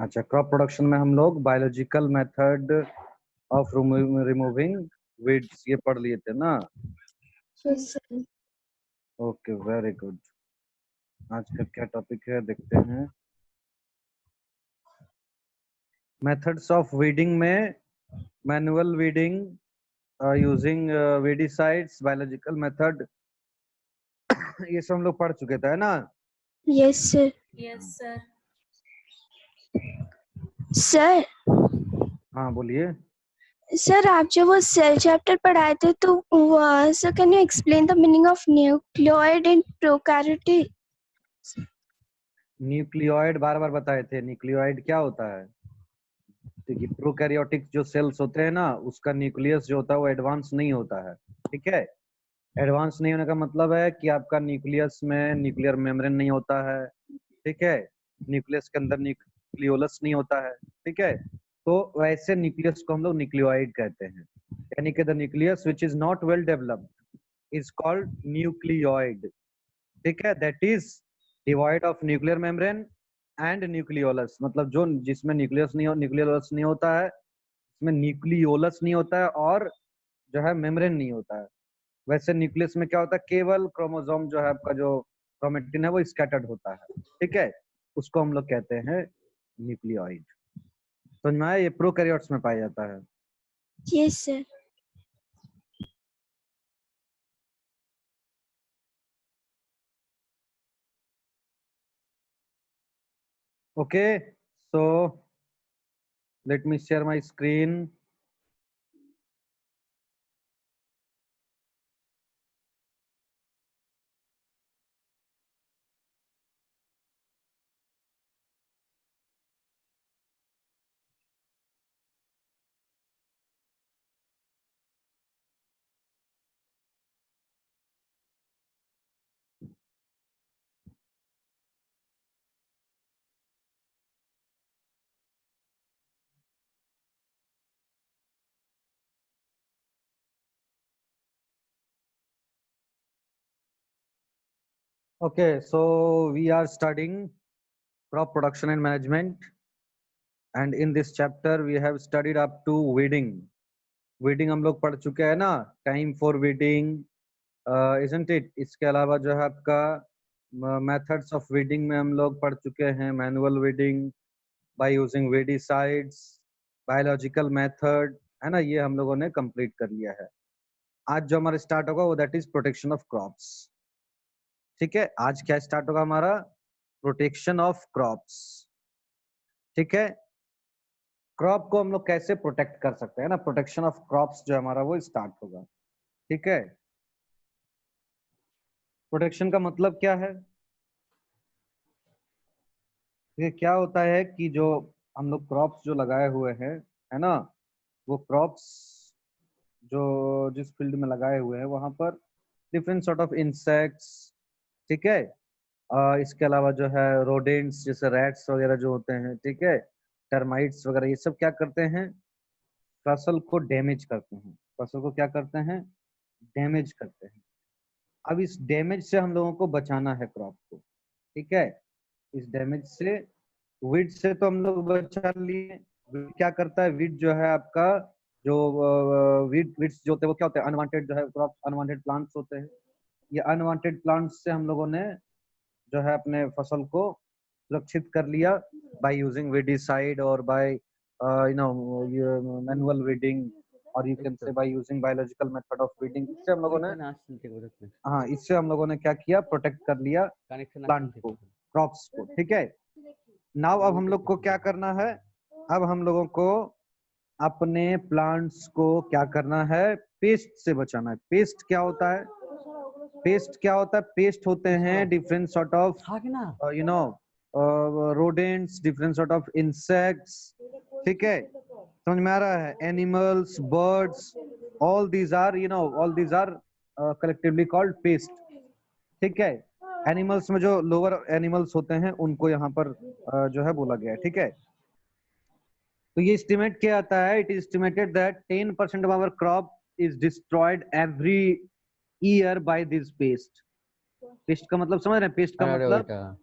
अच्छा, crop production में हम लोग biological method of removing weeds ये पढ़ लिए थे ना। Yes, sir. Okay, very good. आज का क्या टॉपिक है देखते हैं। मेथड्स ऑफ वीडिंग में manual weeding using weedicides, biological method, ये सब हम लोग पढ़ चुके थे, है ना। Yes, sir. Yes, sir. Sir हाँ बोलिए। सर आप जो वो सेल चैप्टर पढ़ाए थे तो sir can you explain the meaning of nucleoid in prokaryotic? Nucleoid बार बार बताए थे। न्यूक्लियोइड क्या होता है? देखिए, प्रोकैरियोटिक जो सेल्स होते हैं ना, उसका न्यूक्लियस जो होता है वो एडवांस नहीं होता है। ठीक है, एडवांस नहीं होने का मतलब है कि आपका न्यूक्लियस में न्यूक्लियर मेम्ब्रेन नहीं होता है। ठीक है, न्यूक्लियस के अंदर न्यूक्लियोलस नहीं होता है। ठीक है, तो वैसे न्यूक्लियस को हम लोग न्यूक्लियोइड कहते हैं। यानी कि the nucleus which is not well developed is called nucleoid. ठीक है, that is divide of nuclear membrane and nucleolus, मतलब जो जिसमें न्यूक्लियोलस नहीं होता है, जिसमें न्यूक्लियोलस नहीं होता है और जो है मेम्ब्रेन नहीं होता है। वैसे न्यूक्लियस में क्या होता है, केवल क्रोमोसोम जो है आपका जो क्रोमेटिन है वो स्कैटर्ड होता है। ठीक है, उसको हम लोग कहते हैं न्यूक्लियोइड। समझ में आया? ये प्रोकैरियोट्स में पाया जाता है। Yes sir. Okay, so let me share my screen. Okay, so we are studying crop production and management, and in this chapter we have studied up to weeding. Weeding हम लोग पढ़ चुके हैं ना, time for weeding, isn't it? इसके अलावा जो है आपका मेथड्स ऑफ weeding में हम लोग पढ़ चुके हैं manual weeding by using weedicides, biological method, है ना, ये हम लोगों ने कंप्लीट कर लिया है। आज जो हमारा स्टार्ट होगा वो that is protection of crops. ठीक है, आज क्या स्टार्ट होगा हमारा? Protection of crops. ठीक है, क्रॉप को हम लोग कैसे प्रोटेक्ट कर सकते हैं ना, प्रोटेक्शन ऑफ क्रॉप्स जो हमारा वो स्टार्ट होगा। ठीक है, प्रोटेक्शन का मतलब क्या है? ये क्या होता है कि जो हम लोग क्रॉप्स जो लगाए हुए हैं, है ना, वो क्रॉप्स जो जिस फील्ड में लगाए हुए हैं वहां पर डिफरेंट सॉर्ट ऑफ इंसेक्ट्स, ठीक है, इसके अलावा जो है रोडेंट्स जैसे रैट्स वगैरह जो होते हैं, ठीक है, टर्माइट्स वगैरह, ये सब क्या करते हैं? फसल को डैमेज करते हैं। फसल को क्या करते हैं? डैमेज करते हैं। अब इस डैमेज से हम लोगों को बचाना है क्रॉप को। ठीक है, इस डैमेज से, वीड से तो हम लोग बचा लिए। वीड क्या करता है? वीड जो है आपका जो वीड्स जो होते हैं वो क्या होते हैं? अनवांटेड जो है क्रॉप, अनवांटेड प्लांट्स होते हैं। ये अनवांटेड प्लांट्स से हम लोगों ने जो है अपने फसल को सुरक्षित कर लिया बाय यूजिंग वीडिसाइड और बाय मैनुअल वीडिंग, और यू कैन से by using biological method of weeding. इससे हम लोगों ने, हाँ, इससे हम लोगों ने क्या किया? प्रोटेक्ट कर लिया प्लांट को, क्रॉप्स को। ठीक है, नाउ अब हम लोग को क्या करना है? अब हम लोगों को अपने प्लांट्स को क्या करना है? पेस्ट से बचाना है। पेस्ट क्या होता है? पेस्ट क्या होता है? पेस्ट होते हैं different sort of you know rodents, different sort of insects. ठीक है, समझ में आ रहा है? Animals, birds, all these are all these are collectively called pest. ठीक है, एनिमल्स में जो लोअर एनिमल्स होते हैं उनको यहाँ पर जो है बोला गया है। ठीक है, तो ये एस्टिमेट क्या आता है? It is estimated that 10% of our crop is destroyed every year by this pest. Pest का मतलब समझ रहे हैं? पेस्ट का मतलब,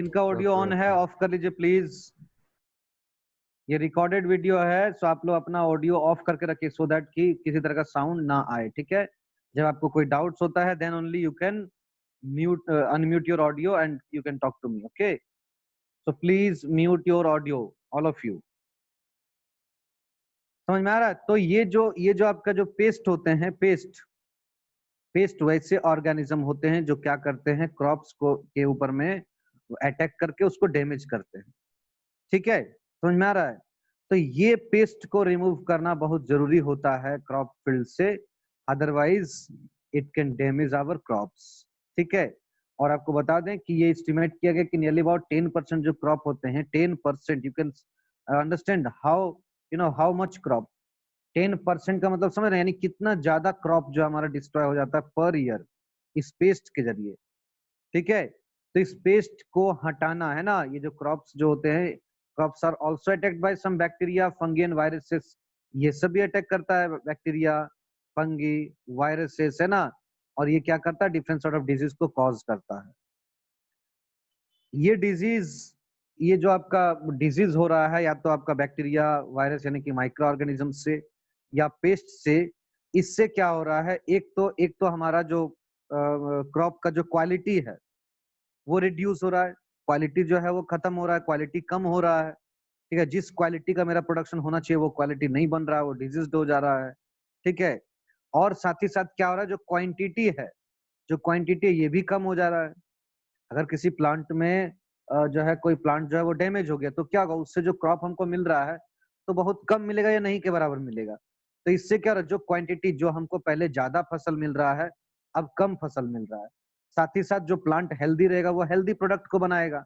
इनका ऑडियो ऑन है, ऑफ कर लीजिए प्लीज। ये रिकॉर्डेड वीडियो है, सो आप लोग अपना ऑडियो ऑफ करके रखिए सो दैट कि किसी तरह का साउंड ना आए, ठीक है। जब आपको कोई डाउट्स होता है then only you can mute unmute your audio and you can talk to me, okay. So please mute your audio all of you. समझ में आ रहा है? तो ये जो आपका जो पेस्ट होते हैं, पेस्ट वैसे ऑर्गेनिज्म होते हैं जो क्या करते हैं, क्रॉप्स को के ऊपर में अटैक करके उसको डैमेज करते हैं, ठीक है। समझ में आ रहा है? तो ये पेस्ट को रिमूव करना बहुत जरूरी होता है क्रॉप फील्ड से, otherwise it can damage our crops, ठीक है। और आपको बता दें कि ये एस्टिमेट किया गया कि नियरली अबाउट 10% जो क्रॉप होते हैं, 10%, you can understand how how much crop, 10% का मतलब समझ रहे हैं, यानी कितना ज्यादा क्रॉप जो हमारा डिस्ट्रॉय हो जाता है पर ईयर इस पेस्ट के जरिए, ठीक है। तो इस पेस्ट को हटाना है ना, ये जो क्रॉप्स जो होते हैं, crops are also attacked by some bacteria, fungi and viruses, ये सब भी अटैक करता है, बैक्टीरिया, फंगी, वायरसेस, है ना। और ये क्या करता है, डिफरेंट सॉर्ट ऑफ डिजीज को कॉज करता है। ये डिजीज, ये जो आपका डिजीज हो रहा है, या तो आपका बैक्टीरिया, वायरस यानी कि माइक्रो ऑर्गेनिज्म से, या पेस्ट से, इससे क्या हो रहा है, एक तो हमारा जो क्रॉप का जो क्वालिटी है वो रिड्यूस हो रहा है, क्वालिटी जो है वो खत्म हो रहा है, क्वालिटी कम हो रहा है, ठीक है। जिस क्वालिटी का मेरा प्रोडक्शन होना चाहिए वो क्वालिटी नहीं बन रहा है, वो डिजीज्ड हो जा रहा है, ठीक है। और साथ ही साथ क्या हो रहा है, जो क्वांटिटी है, जो क्वांटिटी है ये भी कम हो जा रहा है। अगर किसी प्लांट में जो है कोई प्लांट जो है वो डैमेज हो गया तो क्या होगा, उससे जो क्रॉप हमको मिल रहा है तो बहुत कम मिलेगा या नहीं के बराबर मिलेगा। तो इससे क्या हो रहा है, जो क्वांटिटी जो हमको पहले ज्यादा फसल मिल रहा है अब कम फसल मिल रहा है। साथ ही साथ जो प्लांट हेल्दी रहेगा वो हेल्दी प्रोडक्ट को बनाएगा,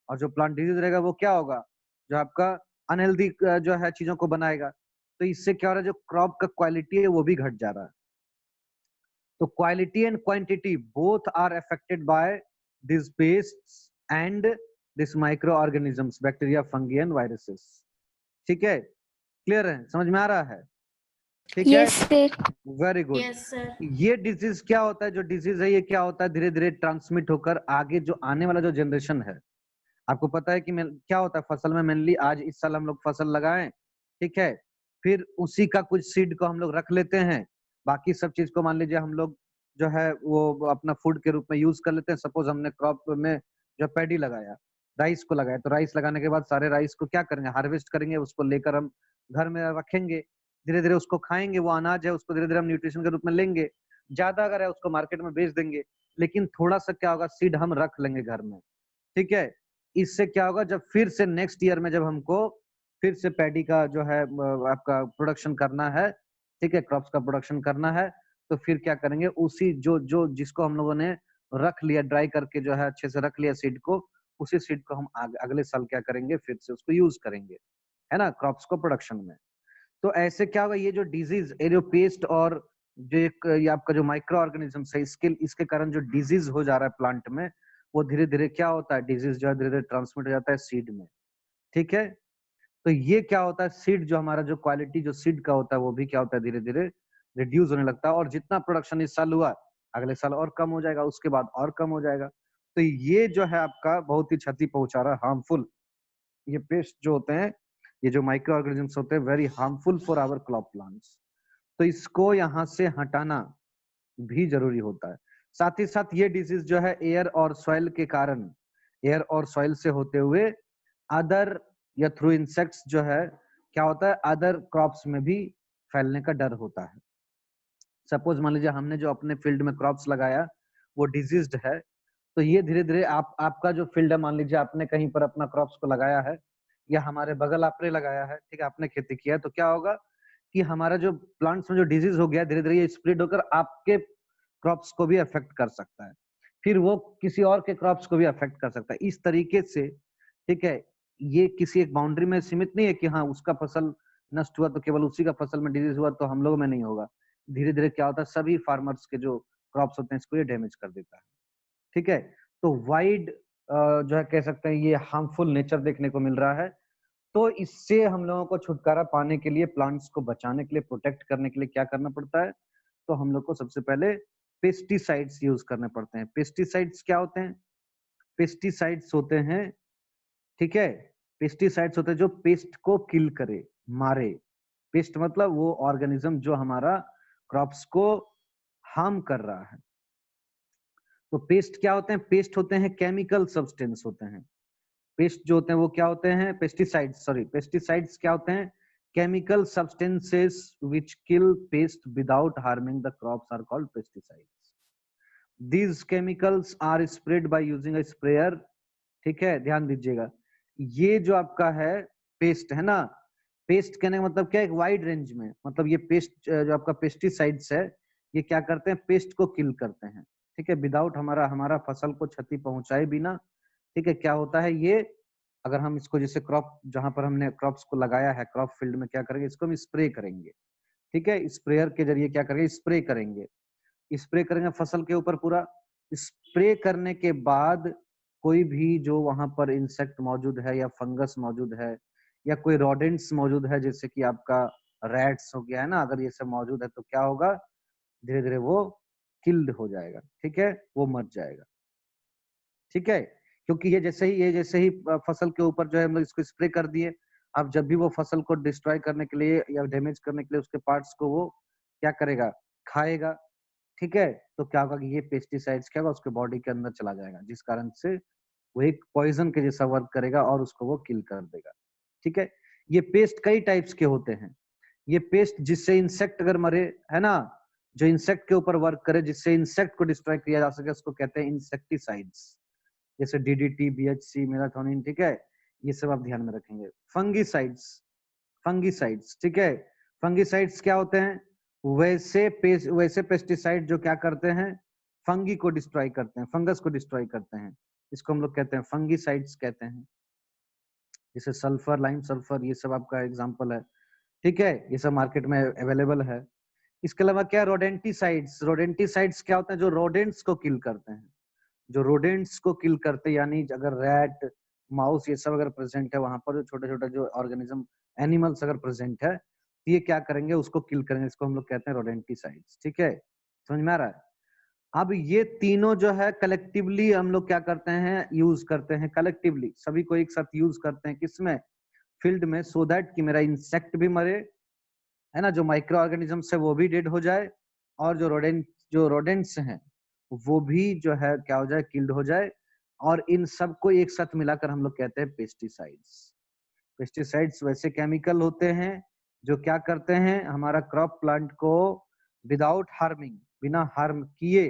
और जो प्लांट डिजीज रहेगा वो क्या होगा, जो आपका अनहेल्दी जो है चीजों को बनाएगा। तो इससे क्या हो रहा है, जो क्रॉप का क्वालिटी है वो भी घट जा रहा है। तो quality and quantity both are affected by this pests and this micro organisms, bacteria, fungi and viruses, ठीक है। क्लियर है, समझ में आ रहा है? ठीक है, yes sir. Very good. Yes sir. ये डिजीज क्या होता है, जो डिजीज है ये क्या होता है, धीरे धीरे ट्रांसमिट होकर आगे जो आने वाला जो जनरेशन है, आपको पता है कि क्या होता है फसल में, मेनली आज इस साल हम लोग फसल लगाएं, ठीक है, फिर उसी का कुछ सीड को हम लोग रख लेते हैं, बाकी सब चीज को मान लीजिए हम लोग जो है वो अपना फूड के रूप में यूज कर लेते हैं। सपोज हमने क्रॉप में जो पैडी लगाया, राइस को लगाया, तो राइस लगाने के बाद सारे राइस को क्या करेंगे, हार्वेस्ट करेंगे, उसको लेकर हम घर में रखेंगे, धीरे धीरे उसको खाएंगे, वो अनाज है उसको धीरे धीरे हम न्यूट्रिशन के रूप में लेंगे, ज्यादा अगर है उसको मार्केट में बेच देंगे, लेकिन थोड़ा सा क्या होगा, सीड हम रख लेंगे घर में, ठीक है। इससे क्या होगा, जब फिर से नेक्स्ट ईयर में जब हमको फिर से पैडी का जो है आपका प्रोडक्शन करना है, ठीक है, क्रॉप्स का प्रोडक्शन करना है, तो फिर क्या करेंगे, उसी जो जो जिसको हम लोगों ने रख लिया ड्राई करके जो है अच्छे से रख लिया सीड को, उसी सीड को हम अगले साल क्या करेंगे, फिर से उसको यूज करेंगे, है ना, क्रॉप्स को प्रोडक्शन में। तो ऐसे क्या होगा, ये जो डिजीज, ये जो पेस्ट और जो ये आपका जो माइक्रो ऑर्गेनिज्म है, इसके कारण जो डिजीज हो जा रहा है प्लांट में, वो धीरे धीरे क्या होता है, डिजीज जो है धीरे धीरे ट्रांसमिट हो जाता है सीड में, ठीक है। तो ये क्या होता है, सीड जो हमारा जो क्वालिटी जो सीड का होता है वो भी क्या होता है, धीरे धीरे रिड्यूस होने लगता है, और जितना प्रोडक्शन इस साल हुआ अगले साल और कम हो जाएगा, उसके बाद और कम हो जाएगा। तो ये जो है आपका बहुत ही क्षति पहुंचा रहा है, हार्मफुल। ये पेस्ट जो होते हैं, ये जो माइक्रो ऑर्गेनिजम्स होते हैं, very harmful for our crop plants. तो इसको यहाँ से हटाना भी जरूरी होता है। साथ ही साथ ये डिजीज जो है एयर और सॉइल के कारण, एयर और सॉइल से होते हुए अदर या थ्रू इंसेक्ट्स जो है क्या होता है, अदर क्रॉप्स में भी फैलने का डर होता है। सपोज मान लीजिए हमने जो अपने फील्ड में क्रॉप्स लगाया वो डिजीज्ड है, तो ये धीरे धीरे आपका जो फील्ड है, मान लीजिए आपने कहीं पर अपना क्रॉप्स को लगाया है, या हमारे बगल आपने लगाया है, ठीक है, आपने खेती किया है, तो क्या होगा कि हमारा जो प्लांट्स में जो डिजीज हो गया धीरे धीरे ये स्प्रेड होकर आपके क्रॉप्स को भी अफेक्ट कर सकता है, फिर वो किसी और के क्रॉप्स को भी अफेक्ट कर सकता है, इस तरीके से, ठीक है। ये किसी एक बाउंड्री में सीमित नहीं है कि हाँ उसका फसल नष्ट हुआ तो केवल उसी का फसल में डिजीज हुआ तो हम लोगों में नहीं होगा। धीरे धीरे क्या होता है, सभी फार्मर्स के जो क्रॉप्स होते हैं इसको ये डैमेज कर देता है, ठीक है। तो वाइड जो है कह सकते हैं ये हार्मफुल नेचर देखने को मिल रहा है। तो इससे हम लोगों को छुटकारा पाने के लिए, प्लांट्स को बचाने के लिए, प्रोटेक्ट करने के लिए क्या करना पड़ता है, तो हम लोग को सबसे पहले पेस्टिसाइड्स यूज करने पड़ते हैं। पेस्टिसाइड्स क्या होते हैं, पेस्टिसाइड्स होते हैं, ठीक है, पेस्टिसाइड्स होते हैं जो पेस्ट को किल करे, मारे। पेस्ट मतलब वो ऑर्गेनिज्म जो हमारा क्रॉप्स को हार्म कर रहा है। तो पेस्ट क्या होते हैं? पेस्ट होते हैं केमिकल सब्सटेंस होते हैं। पेस्ट जो होते हैं वो क्या होते हैं? पेस्टिसाइड्स, सॉरी, पेस्टिसाइड्स क्या होते हैं? Chemical substances which kill pest without harming the crops are called pesticides. These chemicals are spread by using a sprayer. ठीक है, ध्यान दीजिएगा। ये जो आपका है पेस्ट है ना, पेस्ट कहने का मतलब क्या है? एक वाइड रेंज में, मतलब ये पेस्ट जो आपका पेस्टिसाइड्स है ये क्या करते हैं? पेस्ट को किल करते हैं। ठीक है, विदाउट हमारा फसल को क्षति पहुंचाए बिना। ठीक है, क्या होता है ये? अगर हम इसको जैसे क्रॉप, जहां पर हमने क्रॉप्स को लगाया है, क्रॉप फील्ड में क्या करेंगे? इसको हम स्प्रे करेंगे। ठीक है, स्प्रेयर के जरिए क्या करेंगे? स्प्रे करेंगे। स्प्रे करेंगे फसल के ऊपर पूरा। स्प्रे करने के बाद कोई भी जो वहां पर इंसेक्ट मौजूद है या फंगस मौजूद है या कोई रोडेंट्स मौजूद है, जैसे कि आपका रैट्स हो गया है ना, अगर ये सब मौजूद है तो क्या होगा? धीरे धीरे वो किल्ड हो जाएगा। ठीक है, वो मर जाएगा। ठीक है, क्योंकि ये जैसे ही फसल के ऊपर जो है हम लोग इसको स्प्रे कर दिए, अब जब भी वो फसल को डिस्ट्रॉय करने के लिए या डैमेज करने के लिए उसके पार्ट्स को वो क्या करेगा? खाएगा। ठीक है, तो क्या होगा कि ये पेस्टिसाइड्स क्या होगा? उसके बॉडी के अंदर चला जाएगा, जिस कारण से वो एक पॉइजन के जैसा वर्क करेगा और उसको वो किल कर देगा। ठीक है, ये पेस्ट कई टाइप्स के होते हैं। ये पेस्ट जिससे इंसेक्ट अगर मरे, है ना, जो इंसेक्ट के ऊपर वर्क करे, जिससे इंसेक्ट को डिस्ट्रॉय किया जा सके, उसको कहते हैं इंसेक्टिसाइड्स, जैसे डीडीटी, बीएचसी, मेलाथोनिन। ठीक है, ये सब आप ध्यान में रखेंगे। फंगिसाइड्स, फंगिसाइड्स, ठीक है, फंगिसाइड्स क्या होते हैं? वैसे पेस्टिसाइड जो क्या करते हैं? फंगी को डिस्ट्रॉय करते हैं, फंगस को डिस्ट्रॉय करते हैं। इसको हम लोग कहते हैं फंगिसाइड्स कहते हैं। जैसे सल्फर, लाइम सल्फर, ये सब आपका एग्जांपल है। ठीक है, ये सब मार्केट में अवेलेबल है। इसके अलावा क्या? रोडेंटिसाइड्स। रोडेंटिसाइड्स क्या होते हैं? जो रोडेंट्स को किल करते हैं, जो रोडेंट्स को किल करते, यानी अगर रैट, माउस, ये सब अगर प्रेजेंट है वहां पर, जो छोटे छोटे जो ऑर्गेनिज्म, एनिमल्स अगर प्रेजेंट है, तो ये क्या करेंगे? उसको किल करेंगे। इसको हम लोग कहते हैं रोडेंटिसाइड्स। ठीक है, समझ में आ रहा है? अब ये तीनों जो है कलेक्टिवली हम लोग क्या करते हैं? यूज करते हैं कलेक्टिवली, सभी को एक साथ यूज करते हैं। किसमें? फील्ड में, सो दैट कि मेरा इंसेक्ट भी मरे, है ना, जो माइक्रो ऑर्गेनिजम्स है वो भी डेड हो जाए, और जो रोडेंट्स हैं वो भी जो है क्या हो जाए? किल्ड हो जाए। और इन सबको एक साथ मिलाकर हम लोग कहते हैं पेस्टिसाइड्स। पेस्टिसाइड्स वैसे केमिकल होते हैं जो क्या करते हैं? हमारा क्रॉप प्लांट को विदाउट हार्मिंग, बिना हार्म किए,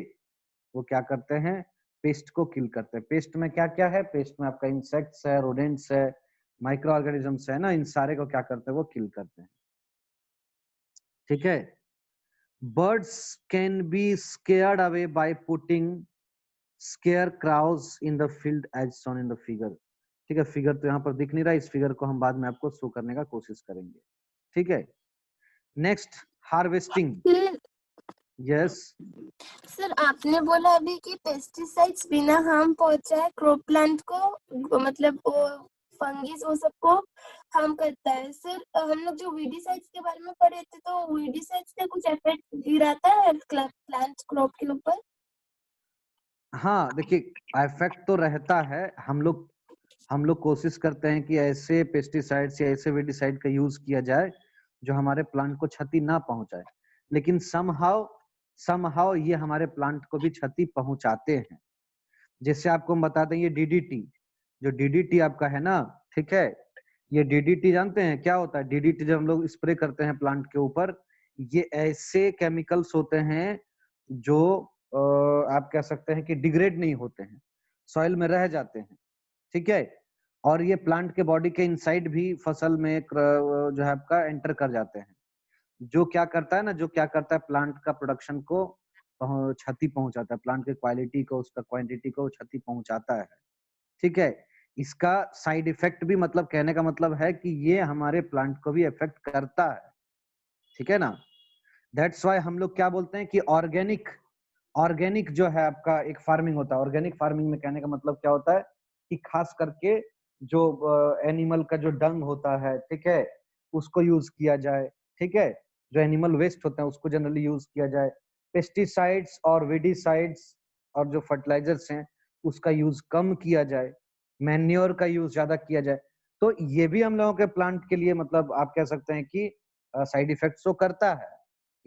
वो क्या करते हैं? पेस्ट को किल करते हैं। पेस्ट में क्या क्या है? पेस्ट में आपका इंसेक्ट्स है, रोडेंट्स है, माइक्रो ऑर्गेनिजम्स है ना, इन सारे को क्या करते हैं? वो किल करते हैं। ठीक है, birds can be scared away by putting scarecrows in the field as shown in the figure। ठीक है, फिगर तो यहाँ पर दिख नहीं रहा, इस फिगर को हम बाद में आपको शो करने का कोशिश करेंगे। ठीक है, नेक्स्ट, हार्वेस्टिंग। यस सर आपने बोला अभी कि पेस्टिसाइड्स बिना हार्म पहुंचाए क्रॉप प्लांट को, मतलब वो फंगस वो सबको हार्म करता है। सर हम लोग जो वीडीसाइड्स के बारे में पढ़े थे, तो वीडीसाइड्स का कुछ इफेक्ट गिराता है प्लांट क्रॉप के ऊपर? हाँ, देखिए, इफेक्ट तो रहता है। हम लोग कोशिश करते हैं कि ऐसे पेस्टिसाइड्स या ऐसे वीडिसाइड का यूज किया जाए जो हमारे प्लांट को क्षति ना पहुंचाए, लेकिन समहाउ ये हमारे प्लांट को भी क्षति पहुंचाते हैं। जैसे आपको हम बता दें, ये डीडीटी, जो डीडीटी आपका है ना, ठीक है, ये डीडीटी जानते हैं क्या होता है? डीडीटी जब हम लोग स्प्रे करते हैं प्लांट के ऊपर, ये ऐसे केमिकल्स होते हैं जो आप कह सकते हैं कि डिग्रेड नहीं होते हैं, सॉइल में रह जाते हैं। ठीक है, और ये प्लांट के बॉडी के इनसाइड भी फसल में जो है आपका एंटर कर जाते हैं। जो क्या करता है ना, जो क्या करता है, प्लांट का प्रोडक्शन को क्षति पहुंचाता है, प्लांट की क्वालिटी को, उसका क्वांटिटी को क्षति पहुंचाता है। ठीक है, इसका साइड इफेक्ट भी, मतलब कहने का मतलब है कि ये हमारे प्लांट को भी इफेक्ट करता है। ठीक है ना, दैट्स वाई हम लोग क्या बोलते हैं कि ऑर्गेनिक जो है आपका एक फार्मिंग होता है। ऑर्गेनिक फार्मिंग में कहने का मतलब क्या होता है कि खास करके जो एनिमल का जो डंग होता है, ठीक है, उसको यूज किया जाए। ठीक है, जो एनिमल वेस्ट होता है उसको जनरली यूज किया जाए। पेस्टिसाइड्स और वीडिसाइड्स और जो फर्टिलाइजर्स हैं उसका यूज कम किया जाए, मैन्योर का यूज ज्यादा किया जाए। तो ये भी हम लोगों के प्लांट के लिए मतलब आप कह सकते हैं कि साइड इफेक्ट्स तो करता है,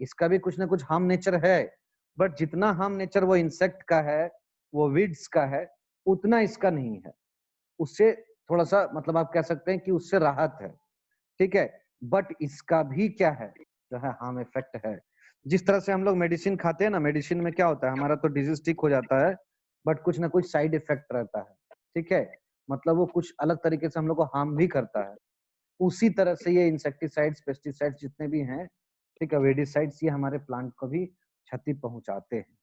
इसका भी कुछ ना कुछ हार्म नेचर है, बट जितना हार्म नेचर वो इंसेक्ट का है, वो वीड्स का है, उतना इसका नहीं है। उससे थोड़ा सा मतलब आप कह सकते हैं कि उससे राहत है, ठीक है। बट इसका भी क्या है, जो है हार्म इफेक्ट है। जिस तरह से हम लोग मेडिसिन खाते हैं ना, मेडिसिन में क्या होता है, हमारा तो डिजीज ठीक हो जाता है, बट कुछ ना कुछ साइड इफेक्ट रहता है, ठीक है। मतलब वो कुछ अलग तरीके से हम लोग को हार्म भी करता है। उसी तरह से ये इंसेक्टिसाइड्स, पेस्टिसाइड्स जितने भी हैं, ठीक है, वेडिसाइड्स, ये हमारे प्लांट को भी क्षति पहुंचाते हैं।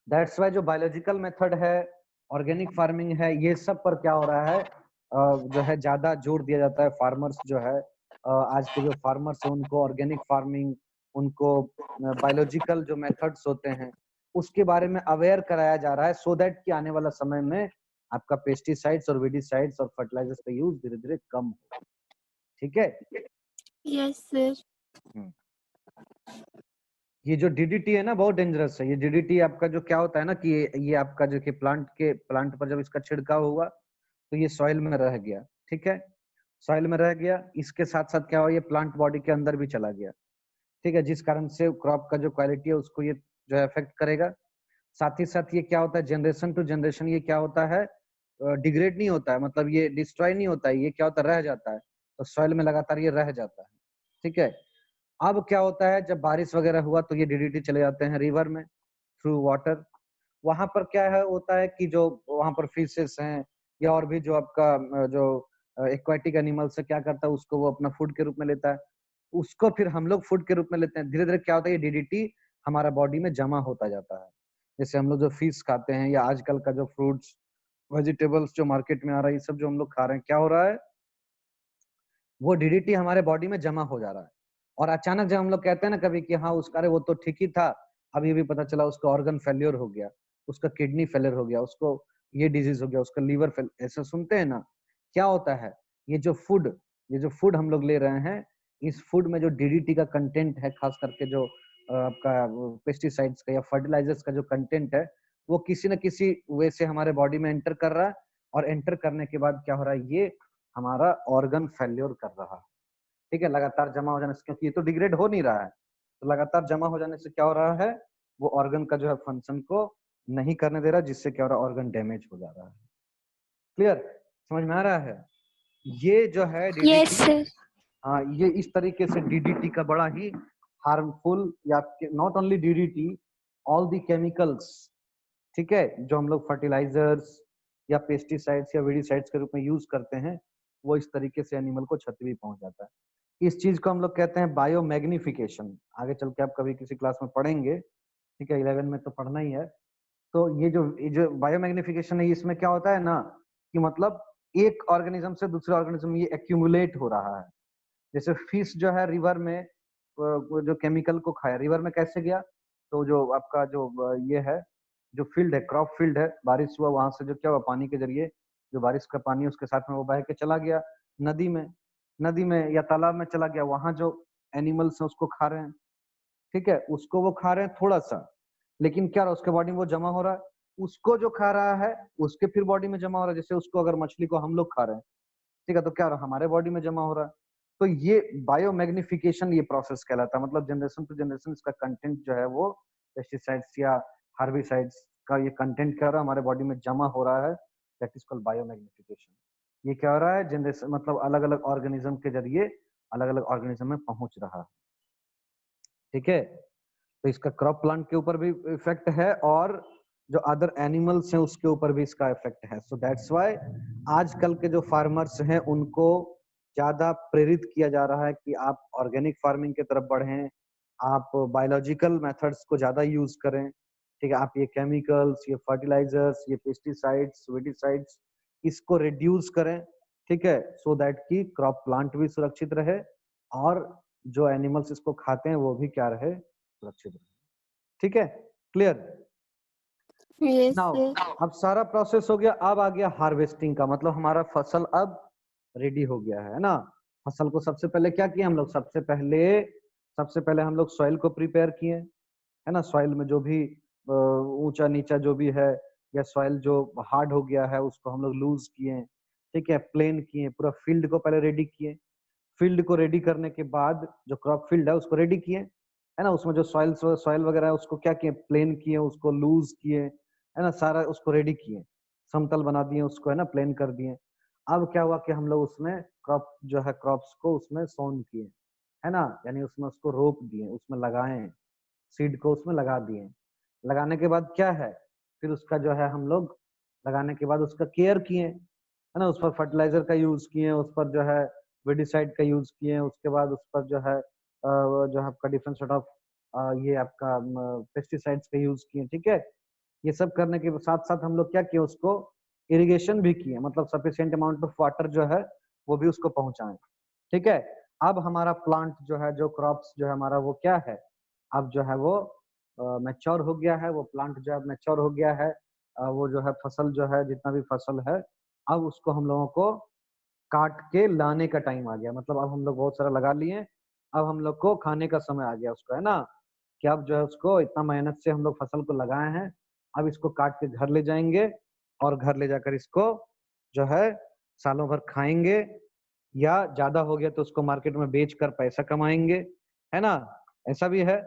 दैट्स वाई जो बायोलॉजिकल मेथड है, ऑर्गेनिक फार्मिंग है, ये सब पर क्या हो रहा है, जो है ज्यादा जोर दिया जाता है। फार्मर्स जो है, आज के जो फार्मर्स है उनको ऑर्गेनिक फार्मिंग, उनको बायोलॉजिकल जो मेथड्स होते हैं उसके बारे में अवेयर कराया जा रहा है, सो दैट कि आने वाला समय में आपका पेस्टिसाइड्स और वेडिसाइड्स और फर्टिलाइजर्स का यूज धीरे धीरे कम हो, ठीक है। Yes sir. ये जो डीडीटी है ना, बहुत डेंजरस है। ये डीडीटी आपका जो क्या होता है ना कि ये आपका जो कि प्लांट पर जब इसका छिड़काव हुआ तो ये सॉइल में रह गया, ठीक है, सॉइल में रह गया, इसके साथ साथ क्या हुआ, ये प्लांट बॉडी के अंदर भी चला गया, ठीक है, जिस कारण से क्रॉप का जो क्वालिटी है उसको ये जो है अफेक्ट करेगा। साथ ही साथ ये क्या होता है, जनरेशन टू जनरेशन ये क्या होता है, डिग्रेड नहीं होता है, मतलब ये डिस्ट्रॉय नहीं होता है, ये क्या होता है, रह जाता है, तो सॉइल में लगातार ये रह जाता है, ठीक है। अब क्या होता है, जब बारिश वगैरह हुआ तो ये डीडीटी चले जाते हैं रिवर में थ्रू वाटर। वहां पर क्या है होता है कि जो वहां पर फिशेस हैं या और भी जो आपका जो एक्वाटिक एनिमल्स है, क्या करता है, उसको वो अपना फूड के रूप में लेता है, उसको फिर हम लोग फूड के रूप में लेते हैं। धीरे धीरे क्या होता है, ये डीडीटी हमारा बॉडी में जमा होता जाता है। जैसे हम लोग जो फिश खाते हैं या आजकल का जो फ्रूट्स वेजिटेबल्स जो मार्केट में आ रहा है, ये सब जो हम लोग खा रहे हैं, क्या हो रहा है, वो डीडीटी हमारे बॉडी में जमा हो जा रहा है। और अचानक जब हम लोग कहते हैं ना कभी कि हाँ उसका, अरे वो तो ठीक ही था, अभी भी पता चला उसका ऑर्गन फेल्योर हो गया, उसका किडनी फेलियर हो गया, उसको ये डिजीज हो गया, उसका लीवर फेल, ऐसा सुनते हैं ना। क्या होता है, ये जो फूड हम लोग ले रहे हैं, इस फूड में जो डीडीटी का कंटेंट है, खास करके जो आपका पेस्टिसाइड्स का या फर्टिलाइजर्स का जो कंटेंट है, वो किसी न किसी वे से हमारे बॉडी में एंटर कर रहा है। और एंटर करने के बाद क्या हो रहा है, ये हमारा ऑर्गन फेल्योर कर रहा है, ठीक है, लगातार जमा हो जाने से, क्योंकि ये तो डिग्रेड हो नहीं रहा है, तो लगातार जमा हो जाने से क्या हो रहा है, वो ऑर्गन का जो है फंक्शन को नहीं करने दे रहा, जिससे क्या हो रहा है, ऑर्गन डैमेज हो जा रहा है। क्लियर, समझ में आ रहा है। ये जो है यस डीडीटी, सर। हाँ, ये इस तरीके से डीडीटी का बड़ा ही हार्मफुल, या not only DDT, all the chemicals, ठीक है, जो हम लोग फर्टिलाइजर्स या पेस्टिसाइड्स या वेडिसाइड्स के रूप में यूज करते हैं, वो इस तरीके से एनिमल को क्षति भी पहुंच जाता है। इस चीज को हम लोग कहते हैं बायो मैग्निफिकेशन। आगे चल के आप कभी किसी क्लास में पढ़ेंगे, ठीक है, 11 में तो पढ़ना ही है। तो ये जो बायो मैग्निफिकेशन है, इसमें क्या होता है ना कि मतलब एक ऑर्गेनिज्म से दूसरे ऑर्गेनिज्म में ये एक्यूमुलेट हो रहा है। जैसे फिश जो है रिवर में वो जो केमिकल को खाया, रिवर में कैसे गया, तो जो आपका जो ये है, जो फील्ड है, क्रॉप फील्ड है, बारिश हुआ, वहां से जो क्या हुआ, पानी के जरिए जो बारिश का पानी उसके साथ में वो बह के चला गया नदी में या तालाब में चला गया, वहां जो एनिमल्स है उसको खा रहे हैं, ठीक है, उसको वो खा रहे हैं थोड़ा सा, लेकिन क्या रहा, उसके बॉडी में वो जमा हो रहा है, उसको जो खा रहा है उसके फिर बॉडी में जमा हो रहा है। जैसे उसको, अगर मछली को हम लोग खा रहे हैं, ठीक है, तो क्या हो रहा है, हमारे बॉडी में जमा हो रहा है। तो ये बायो मैग्निफिकेशन ये प्रोसेस कहलाता है, मतलब जनरेशन टू जनरेशन इसका कंटेंट जो है वो पेस्टिसाइड्स या हार्बिसाइड्स का ये कंटेंट क्या हो रहा है, हमारे बॉडी में जमा हो रहा है, that is called bio magnification. ये क्या हो रहा है, जनरेशन मतलब अलग अलग ऑर्गेनिज्म के जरिए अलग अलग ऑर्गेनिज्म में पहुंच रहा है, ठीक है। तो इसका क्रॉप प्लांट के ऊपर भी इफेक्ट है और जो अदर एनिमल्स हैं उसके ऊपर भी इसका इफेक्ट है। सो दैट्स व्हाई आजकल के जो फार्मर्स हैं उनको ज्यादा प्रेरित किया जा रहा है कि आप ऑर्गेनिक फार्मिंग की तरफ बढ़ें, आप बायोलॉजिकल मेथड्स को ज्यादा यूज करें, ठीक है, आप ये केमिकल्स, ये फर्टिलाइजर्स, ये पेस्टिसाइड्स, वेडिसाइड्स, इसको रिड्यूस करें, ठीक है, सो दैट कि क्रॉप प्लांट भी सुरक्षित रहे और जो एनिमल्स इसको खाते हैं वो भी क्या रहे, सुरक्षित रहे, ठीक है, क्लियर। Yes now sir. अब सारा प्रोसेस हो गया, अब आ गया हार्वेस्टिंग का, मतलब हमारा फसल अब रेडी हो गया है ना। फसल को सबसे पहले क्या किया हम लोग, सबसे पहले हम लोग सॉइल को प्रिपेयर किए, है ना। सॉइल में जो भी ऊंचा नीचा जो भी है या सॉइल जो हार्ड हो गया है उसको हम लोग लूज किए, ठीक है, प्लेन किए, पूरा फील्ड को पहले रेडी किए, फील्ड को रेडी करने के बाद जो क्रॉप फील्ड है उसको रेडी किए, है ना, उसमें जो सॉइल वगैरह है उसको क्या किए, प्लेन किए, उसको लूज किए, है ना, सारा उसको रेडी किए, समतल बना दिए उसको, है ना, प्लेन कर दिए। अब क्या हुआ कि हम लोग उसमें क्रॉप जो है क्रॉप्स को उसमें सोन किए, है ना, यानी उसमें उसको रोप दिए, उसमें लगाए, सीड को उसमें लगा दिए। लगाने के बाद क्या है, फिर उसका जो है हम लोग लगाने के बाद उसका केयर किए, है ना, उस पर फर्टिलाइजर का यूज किए, उस पर जो है वेडिसाइड का यूज किए, उसके बाद उस पर जो है जो है आपका डिफरेंट सॉर्ट ऑफ ये आपका पेस्टिसाइड्स का यूज किए, ठीक है। ये सब करने के साथ साथ हम लोग क्या किए, उसको इरिगेशन भी किए, मतलब सफिशिएंट अमाउंट ऑफ वाटर जो है वो भी उसको पहुंचाएं, ठीक है। अब हमारा प्लांट जो है, जो क्रॉप्स जो है हमारा वो क्या है, अब जो है वो मैच्योर हो गया है, वो प्लांट जो है मैच्योर हो गया है, वो जो है फसल जो है जितना भी फसल है, अब उसको हम लोगों को काट के लाने का टाइम आ गया, मतलब अब हम लोग बहुत सारा लगा लिए, अब हम लोग को खाने का समय आ गया उसको, है ना, कि अब जो है उसको इतना मेहनत से हम लोग फसल को लगाए हैं, अब इसको काट के घर ले जाएंगे और घर ले जाकर इसको जो है सालों भर खाएंगे, या ज्यादा हो गया तो उसको मार्केट में बेच कर पैसा कमाएंगे, है ना, ऐसा भी है,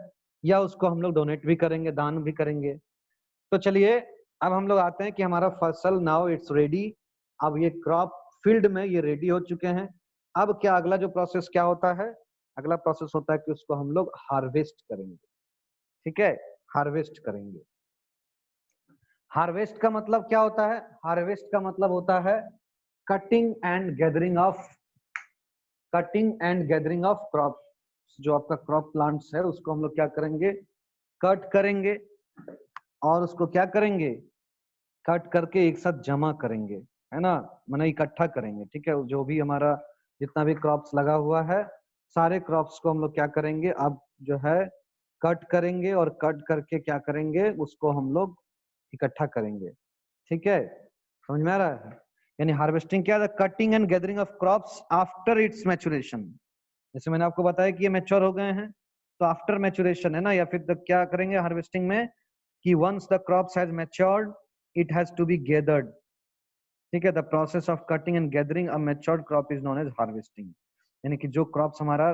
या उसको हम लोग डोनेट भी करेंगे, दान भी करेंगे। तो चलिए अब हम लोग आते हैं कि हमारा फसल नाउ इट्स रेडी, अब ये क्रॉप फील्ड में ये रेडी हो चुके हैं। अब क्या अगला जो प्रोसेस क्या होता है, अगला प्रोसेस होता है कि उसको हम लोग हार्वेस्ट करेंगे, ठीक है, हार्वेस्ट करेंगे। हार्वेस्ट का मतलब क्या होता है, हार्वेस्ट का मतलब होता है cutting and gathering of crop, जो आपका क्रॉप प्लांट्स है उसको हम लोग क्या करेंगे, कट करेंगे, और उसको क्या करेंगे, कट करके एक साथ जमा करेंगे, है ना, माने इकट्ठा करेंगे, ठीक है। जो भी हमारा जितना भी क्रॉप्स लगा हुआ है, सारे क्रॉप्स को हम लोग क्या करेंगे, अब जो है कट करेंगे, और कट करके क्या करेंगे, उसको हम लोग इकट्ठा करेंगे, ठीक है, समझ में आ रहा है। यानी हार्वेस्टिंग क्या है, cutting and gathering of crops after it's maturation. जैसे मैंने आपको बताया कि ये मैच्योर हो गए हैं, तो आफ्टर मैच्योरेशन, है ना, या फिर क्या करेंगे हार्वेस्टिंग में कि once the crops has matured it has to be gathered, ठीक है। The process of cutting and gathering a matured crop is known as harvesting. यानी कि जो क्रॉप्स हमारा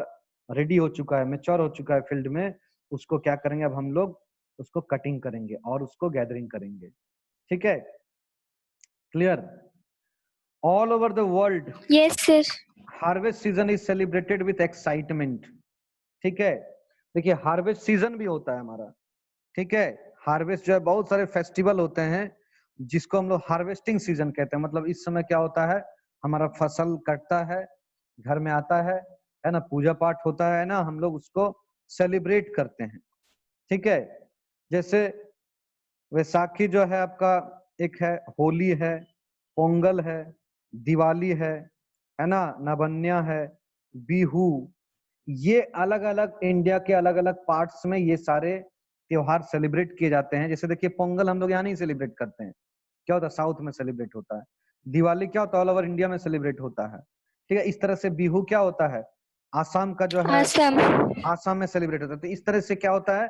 रेडी हो चुका है, मैच्योर हो चुका है फील्ड में, उसको क्या करेंगे, अब हम लोग उसको कटिंग करेंगे और उसको गैदरिंग करेंगे, ठीक है, clear. All over the world Yes, sir. Harvest season is celebrated with excitement, ठीक है। देखिए हार्वेस्ट सीजन भी होता है हमारा, ठीक है, हार्वेस्ट जो है बहुत सारे फेस्टिवल होते हैं जिसको हम लोग हार्वेस्टिंग सीजन कहते हैं। मतलब इस समय क्या होता है, हमारा फसल कटता है, घर में आता है ना, पूजा पाठ होता है ना, हम लोग उसको सेलिब्रेट करते हैं, ठीक है। जैसे वैसाखी जो है आपका एक है, होली है, पोंगल है, दिवाली है ना, नबन्या है, बिहू, ये अलग अलग इंडिया के अलग अलग पार्ट्स में ये सारे त्योहार सेलिब्रेट किए जाते हैं। जैसे देखिए पोंगल हम लोग यहाँ नहीं सेलिब्रेट करते हैं, क्या होता है साउथ में सेलिब्रेट होता है। दिवाली क्या होता है ऑल ओवर इंडिया में सेलिब्रेट होता है, ठीक है। इस तरह से बिहू क्या होता है, आसाम का जो है Awesome. आसाम में सेलिब्रेट होता है। तो इस तरह से क्या होता है,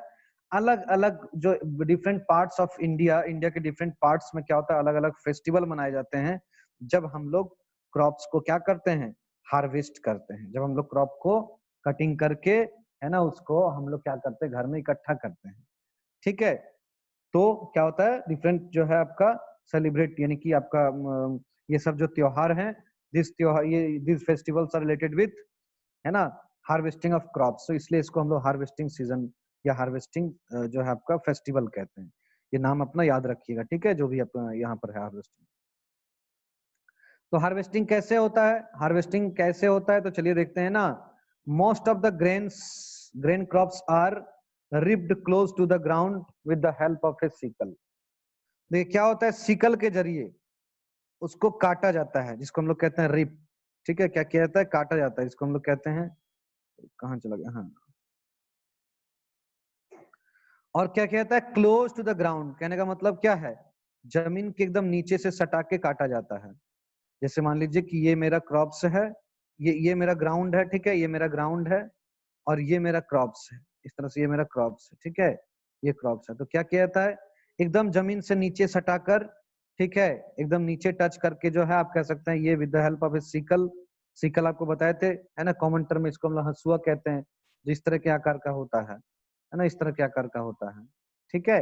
अलग अलग जो different parts of India, India के डिफरेंट पार्ट्स में क्या होता है, अलग अलग फेस्टिवल मनाए जाते हैं जब हम लोग क्रॉप्स को क्या करते हैं, हार्वेस्ट करते हैं। जब हम लोग क्रॉप को कटिंग करके, है ना, उसको हम लोग क्या करते हैं, घर में इकट्ठा करते हैं, ठीक है। तो क्या होता है, डिफरेंट जो है आपका सेलिब्रेट, यानी कि आपका ये सब जो त्योहार हैं, this festivals are related with, है ना, हार्वेस्टिंग ऑफ क्रॉप्स। तो इसलिए इसको हम लोग हार्वेस्टिंग सीजन या हार्वेस्टिंग जो है आपका फेस्टिवल कहते हैं। ये नाम अपना याद रखिएगा, ठीक है, जो भी अपना यहाँ पर है हार्वेस्टिंग। तो हार्वेस्टिंग कैसे होता है, हार्वेस्टिंग कैसे होता है, तो चलिए देखते हैं ना। Most of the grain crops are ripped close to the ground with the help of a sickle. देखिए क्या होता है, सिकल के जरिए उसको काटा जाता है, जिसको हम लोग कहते हैं रिप, ठीक है, क्या किया जाता है, काटा जाता है, इसको हम लोग कहते हैं, कहाँ चला गया, हाँ, और क्या कहता है, क्लोज टू द ग्राउंड, कहने का मतलब क्या है, जमीन के एकदम नीचे से सटा के काटा जाता है। जैसे मान लीजिए कि ये मेरा क्रॉप्स है, ये मेरा ग्राउंड है, ठीक है, ये मेरा ग्राउंड है और ये मेरा क्रॉप्स है, इस तरह से ये मेरा क्रॉप्स है, ठीक है, ये क्रॉप्स है। तो क्या किया जाता है, एकदम जमीन से नीचे सटाकर ठीक है, एकदम नीचे टच करके जो है आप कह सकते हैं ये with the help of a sickle. Sickle आपको बताए थे, है ना, कॉमन टर्म में इसको हम लोग हंसुआ कहते हैं, जिस तरह के आकार का होता है ना, इस तरह के आकार का होता है। ठीक है,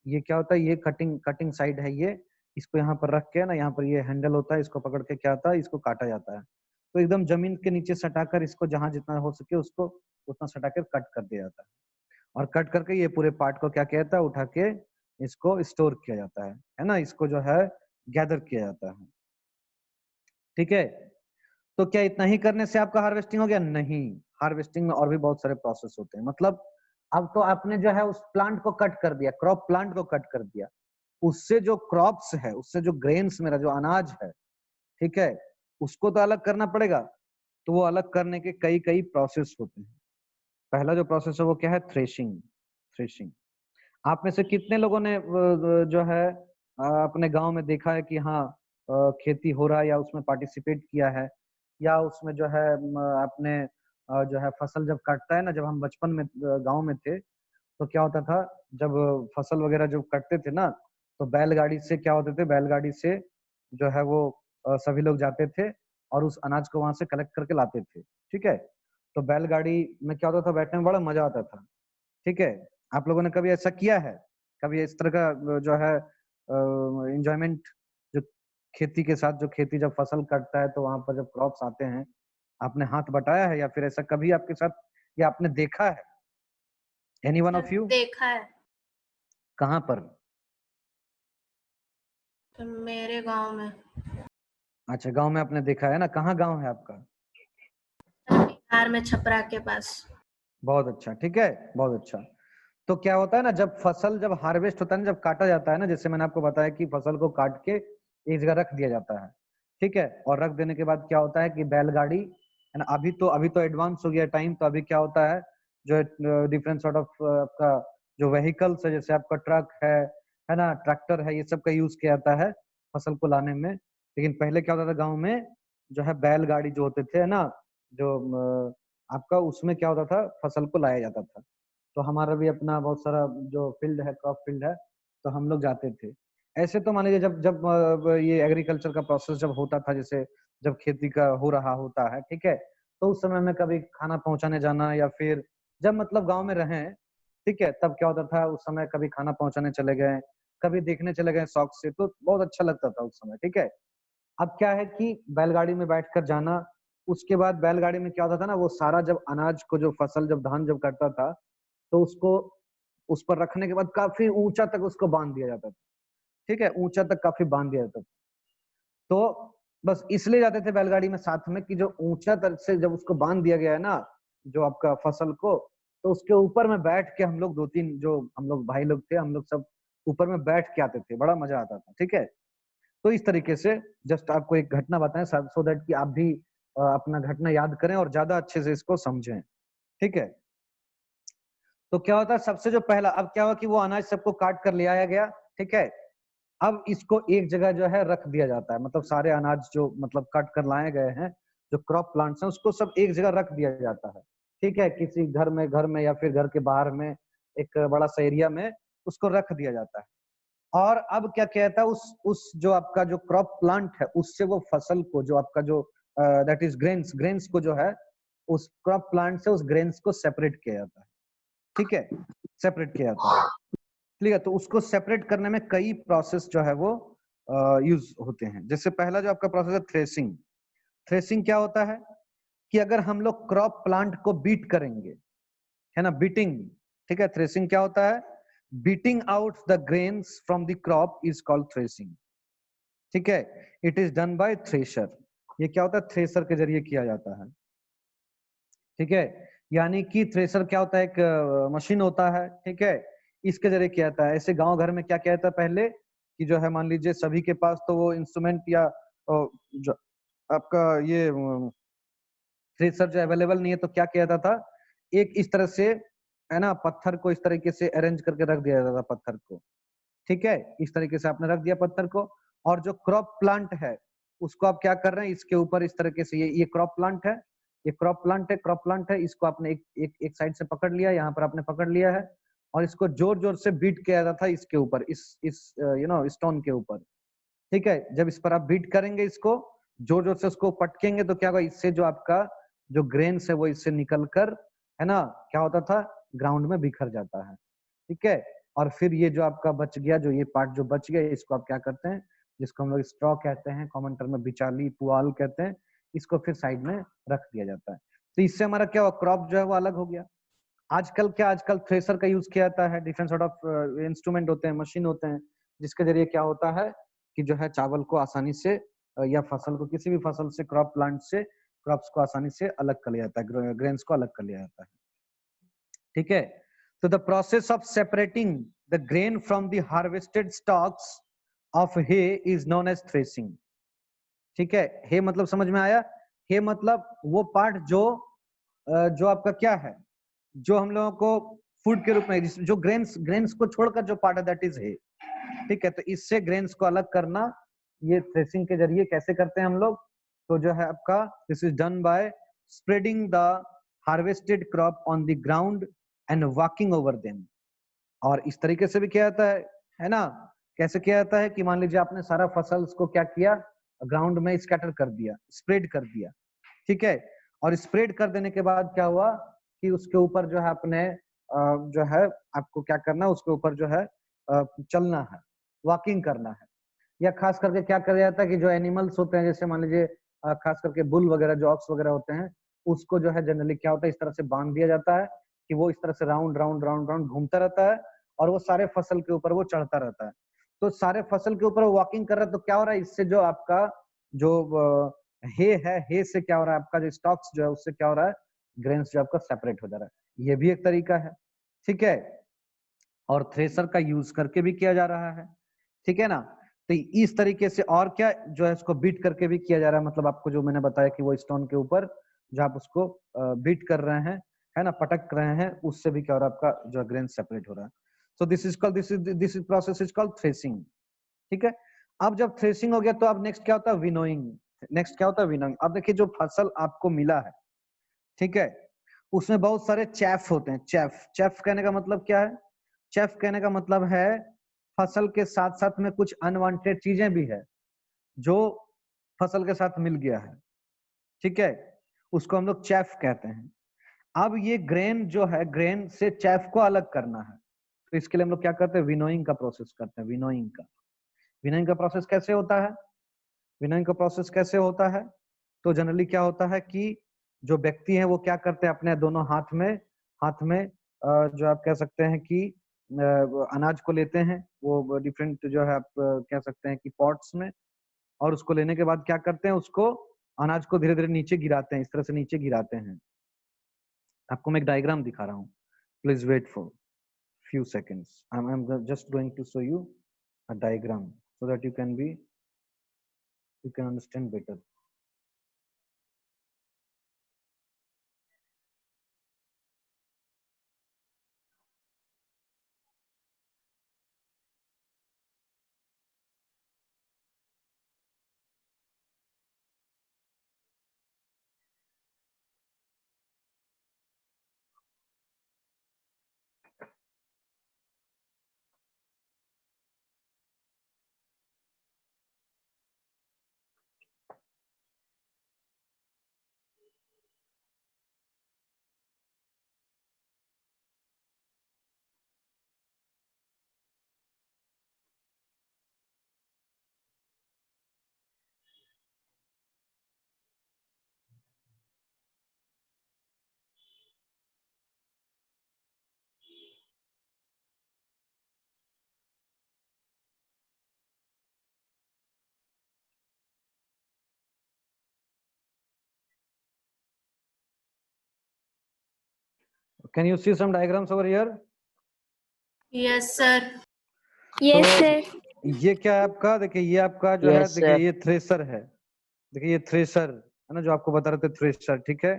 ये क्या होता है, ये कटिंग कटिंग साइड है ये, इसको यहाँ पर रख के ना, यहाँ पर ये हैंडल होता है, इसको पकड़ के क्या होता है, इसको काटा जाता है। तो एकदम जमीन के नीचे सटाकर इसको जहां जितना हो सके उसको उतना सटाकर कट कर दिया जाता है, और कट करके ये पूरे पार्ट को क्या किया जाता है, उठा के इसको स्टोर किया जाता है ना, इसको जो है गैदर किया जाता है। ठीक है, तो क्या इतना ही करने से आपका हार्वेस्टिंग हो गया? नहीं, हार्वेस्टिंग में और भी बहुत सारे प्रोसेस होते हैं। मतलब अब तो आपने जो है उस प्लांट को कट कर दिया, क्रॉप प्लांट को कट कर दिया, उससे जो क्रॉप्स है, उससे जो ग्रेन्स, मेरा जो अनाज है, ठीक है, उसको तो अलग करना पड़ेगा। तो वो अलग करने के कई कई प्रोसेस होते हैं। पहला जो प्रोसेस है वो क्या है? थ्रेशिंग। थ्रेशिंग, आप में से कितने लोगों ने जो है अपने गांव में देखा है कि हाँ खेती हो रहा है, या उसमें पार्टिसिपेट किया है, या उसमें जो है आपने जो है फसल जब काटता है ना, जब हम बचपन में गांव में थे तो क्या होता था, जब फसल वगैरह जब कटते थे ना, तो बैलगाड़ी से क्या होते थे, बैलगाड़ी से जो है वो सभी लोग जाते थे और उस अनाज को वहां से कलेक्ट करके लाते थे। ठीक है, तो बैलगाड़ी में क्या होता था, बैठने में बड़ा मजा आता था। ठीक है, आप लोगों ने कभी ऐसा किया है? कभी इस तरह का जो है एंजॉयमेंट, जो खेती के साथ, जो खेती जब फसल कटता है तो वहां पर जब क्रॉप्स आते हैं, आपने हाथ बटाया है, या फिर ऐसा कभी आपके साथ, या आपने देखा है? Any one of you? देखा है। कहाँ पर? तो मेरे गांव में। अच्छा, गांव में आपने देखा है ना, कहाँ गांव है आपका? बिहार में, छपरा के पास। बहुत अच्छा, ठीक है, बहुत अच्छा। तो क्या होता है ना, जब फसल जब हार्वेस्ट होता है ना, जब काटा जाता है ना, जैसे मैंने आपको बताया कि फसल को काट के एक जगह रख दिया जाता है। ठीक है, और रख देने के बाद क्या होता है कि बैलगाड़ी, है ना, अभी तो एडवांस हो गया टाइम, तो अभी क्या होता है, जो डिफरेंट सॉर्ट ऑफ आपका जो व्हीकल्स है, जैसे आपका ट्रक है ना, ट्रैक्टर है, ये सब का यूज किया जाता है फसल को लाने में। लेकिन पहले क्या होता था, गाँव में जो है बैलगाड़ी जो होते थे ना, जो आपका उसमें क्या होता था, फसल को लाया जाता था। तो हमारा भी अपना बहुत सारा जो फील्ड है, क्रॉप फील्ड है, तो हम लोग जाते थे। ऐसे तो मान लीजिए जब जब ये एग्रीकल्चर का प्रोसेस जब होता था, जैसे जब खेती का हो रहा होता है, ठीक है, तो उस समय में कभी खाना पहुंचाने जाना, या फिर जब मतलब गांव में रहें, ठीक है, तब क्या होता था, उस समय कभी खाना पहुंचाने चले गए, कभी देखने चले गए शौक से, तो बहुत अच्छा लगता था उस समय। ठीक है, अब क्या है कि बैलगाड़ी में बैठकर जाना, उसके बाद बैलगाड़ी में क्या होता था ना, वो सारा जब अनाज को, जो फसल जब धान जब कटता था, तो उसको उस पर रखने के बाद काफी ऊंचा तक उसको बांध दिया जाता था। ठीक है, ऊंचा तक काफी बांध दिया जाता था। तो बस इसलिए जाते थे बैलगाड़ी में साथ में कि जो ऊंचा तक से जब उसको बांध दिया गया है ना, जो आपका फसल को, तो उसके ऊपर में बैठ के हम लोग दो तीन जो हम लोग भाई लोग थे, हम लोग सब ऊपर में बैठ के आते थे, बड़ा मजा आता था। ठीक है, तो इस तरीके से जस्ट आपको एक घटना बताएं, सो दैट कि आप भी अपना घटना याद करें और ज्यादा अच्छे से इसको समझें। ठीक है, तो क्या होता है, सबसे जो पहला, अब क्या हुआ कि वो अनाज सबको काट कर ले आया गया। ठीक है, अब इसको एक जगह जो है रख दिया जाता है, मतलब सारे अनाज जो मतलब काट कर लाए गए हैं, जो क्रॉप प्लांट्स हैं, उसको सब एक जगह रख दिया जाता है। ठीक है, किसी घर में या फिर घर के बाहर में एक बड़ा सा एरिया में उसको रख दिया जाता है। और अब क्या कहता है, उस जो आपका जो क्रॉप प्लांट है, उससे वो फसल को, जो आपका जो दैट इज ग्रेन्स को जो है, उस क्रॉप प्लांट से उस ग्रेन्स को सेपरेट किया जाता है। ठीक है, सेपरेट किया जाता है। ठीक है, तो उसको सेपरेट करने में कई प्रोसेस जो है वो यूज होते हैं। जैसे पहला जो आपका प्रोसेस है थ्रेसिंग। थ्रेसिंग क्या होता है कि अगर हम लोग क्रॉप प्लांट को बीट करेंगे, है ना, बीटिंग। ठीक है, थ्रेसिंग क्या होता है, beating out the grains from the crop is called threshing. ठीक है, it is done by thresher. ये क्या होता है, थ्रेशर के जरिए किया जाता है। ठीक है, यानी कि थ्रेशर क्या होता है, एक मशीन होता है। ठीक है, इसके जरिए किया जाता है। ऐसे गांव घर में क्या किया जाता है पहले, कि जो है मान लीजिए सभी के पास तो वो इंस्ट्रूमेंट या जो आपका ये थ्रेशर जो अवेलेबल नहीं है, तो क्या किया जाता था, एक इस तरह से, है ना, पत्थर को इस तरीके से अरेंज करके रख दिया जाता था पत्थर को। ठीक है, इस तरीके से आपने रख दिया पत्थर को, और जो क्रॉप प्लांट है उसको आप क्या कर रहे हैं, इसके ऊपर इस तरीके से, ये क्रॉप प्लांट है, ये क्रॉप प्लांट है, इसको आपने एक साइड से पकड़ लिया, यहाँ पर आपने पकड़ लिया है, और इसको जोर जोर से बीट किया जाता था इसके ऊपर, इस स्टोन के ऊपर। ठीक है। जब इस पर आप बीट करेंगे, इसको जोर जोर से उसको पटकेंगे तो क्या होगा, इससे जो आपका जो ग्रेन्स है वो इससे निकलकर, है ना, क्या होता था, ग्राउंड में बिखर जाता है। ठीक है। और फिर ये जो आपका बच गया, जो ये पार्ट जो बच गया, इसको आप क्या करते हैं, जिसको हम लोग स्ट्रॉ कहते हैं, कॉमन टर्म में बिचाली पुआल कहते हैं, इसको फिर साइड में रख दिया जाता है। तो इससे हमारा क्या हुआ, क्रॉप जो है वो अलग हो गया। आजकल थ्रेसर का यूज किया जाता है, डिफरेंट सॉर्ट ऑफ इंस्ट्रूमेंट होते हैं, मशीन होते हैं, जिसके जरिए क्या होता है कि जो है चावल को आसानी से या फसल को, किसी भी फसल से, क्रॉप प्लांट से क्रॉप्स को आसानी से अलग कर लिया जाता है, ग्रेन्स को अलग कर लिया जाता है। ठीक है। तो the process of separating the grain from the harvested stalks of hay is known as threshing. ठीक है। हे मतलब समझ में आया, हे मतलब वो पार्ट जो आपका क्या है, जो हम लोगों को फूड के रूप में, जो ग्रेन्स को छोड़कर जो पार्ट है, दैट इज हे। ठीक है। तो इससे ग्रेन्स को अलग करना, ये थ्रेसिंग के जरिए कैसे करते हैं हम लोग, तो जो है आपका this is done by spreading the harvested crop on the ground and walking over them. और इस तरीके से भी किया जाता है ना। कैसे किया जाता है कि मान लीजिए आपने सारा फसल को क्या किया, ग्राउंड में स्कैटर कर दिया, स्प्रेड कर दिया। ठीक है। और स्प्रेड कर देने के बाद क्या हुआ कि उसके ऊपर जो है अपने जो है आपको क्या करना है, उसके ऊपर जो है चलना है, वॉकिंग करना है। या खास करके क्या किया जाता है कि जो एनिमल्स होते हैं, जैसे मान लीजिए खास करके बुल वगैरह, जो ऑक्स वगैरह होते हैं, उसको जो है जनरली क्या होता है, इस तरह से बांध दिया जाता है कि वो इस तरह से राउंड राउंड राउंड राउंड घूमता रहता है और वो सारे फसल के ऊपर वो चढ़ता रहता है। तो सारे फसल के ऊपर वॉकिंग कर रहा है, तो क्या हो रहा है, इससे जो आपका जो हे है, हे से क्या हो रहा है, आपका जो स्टॉक्स जो है उससे क्या हो रहा है, ग्रेन्स जो आपका सेपरेट हो जा रहा है। ये भी एक तरीका है। ठीक है। और थ्रेसर का यूज करके भी किया जा रहा है। ठीक है ना। तो इस तरीके से और क्या जो है, इसको बीट करके भी किया जा रहा है। मतलब आपको जो मैंने बताया कि वो स्टोन के ऊपर जो आप उसको बीट कर रहे हैं, है ना, पटक रहे हैं, उससे भी क्या हो रहा है, आपका जो ग्रेन सेपरेट हो रहा है। So this is process is called threshing. ठीक है। अब जब थ्रेसिंग हो गया तो अब नेक्स्ट क्या होता है, विनोइंग। नेक्स्ट क्या होता है, विनोइंग। अब देखिए जो फसल आपको मिला है, ठीक है, उसमें बहुत सारे चैफ होते हैं। चैफ कहने का मतलब क्या है, चैफ कहने का मतलब है फसल के साथ साथ में कुछ अनवांटेड चीजें भी है जो फसल के साथ मिल गया है। ठीक है। उसको हम लोग चैफ कहते हैं। अब ये ग्रेन जो है, ग्रेन से चैफ को अलग करना है, तो इसके लिए हम लोग क्या करते हैं, विनोइंग का प्रोसेस करते हैं। विनोइंग का प्रोसेस कैसे होता है, विनोइंग का प्रोसेस कैसे होता है, तो जनरली क्या होता है कि जो व्यक्ति है वो क्या करते हैं, अपने दोनों हाथ में जो आप कह सकते हैं कि अनाज को लेते हैं, वो डिफरेंट जो है आप कह सकते हैं कि पॉट्स में, और उसको लेने के बाद क्या करते हैं, उसको अनाज को धीरे धीरे नीचे गिराते हैं, इस तरह से नीचे गिराते हैं। आपको मैं एक डायग्राम दिखा रहा हूँ, please wait for few seconds. I'm just going to show you a diagram so that you can understand better. Can you see some diagrams over here? Yes sir. Yes, तो sir. ये क्या है आपका, देखिए ये आपका जो है, देखिए ये थ्रेसर है, देखिए ये थ्रेसर है ना, जो आपको बता रहे थे थ्रेसर। ठीक है।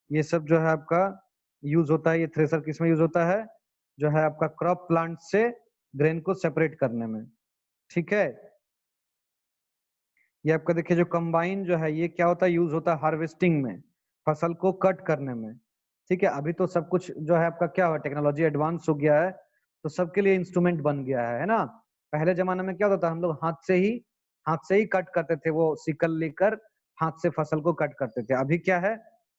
ये सब जो है आपका यूज होता है, ये थ्रेसर किस में यूज होता है, जो है आपका क्रॉप प्लांट से ग्रेन को सेपरेट करने में। ठीक है। ये आपका देखिए जो कंबाइन जो है, ये क्या होता है, यूज होता है हार्वेस्टिंग में, फसल को कट करने में। ठीक है। अभी तो सब कुछ जो है आपका क्या हुआ, टेक्नोलॉजी एडवांस हो गया है, तो सबके लिए इंस्ट्रूमेंट बन गया है ना। पहले जमाने में क्या होता था, हम लोग हाथ से ही हाथ से ही कट करते थे, वो सिकल लेकर हाथ से फसल को कट करते थे। अभी क्या है,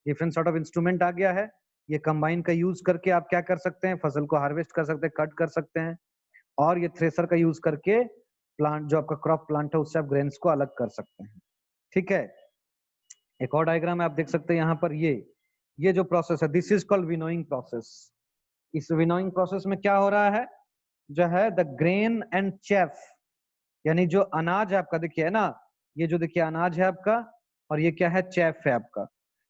डिफरेंट सॉर्ट ऑफ इंस्ट्रूमेंट आ गया है, ये कंबाइन का यूज करके आप क्या कर सकते हैं, फसल को हार्वेस्ट कर सकते हैं, कट कर सकते हैं, और ये थ्रेसर का यूज करके प्लांट जो आपका क्रॉप प्लांट है उससे आप ग्रेन्स को अलग कर सकते हैं। ठीक है, एक और डायग्राम है आप देख सकते हैं यहाँ पर, ये जो प्रोसेस है this is called winnowing process. इस विनोइंग प्रोसेस में क्या हो रहा है, जो है द ग्रेन एंड चेफ, यानी जो अनाज है आपका, देखिए है ना, ये जो देखिए अनाज है आपका, और ये क्या है, चेफ है आपका,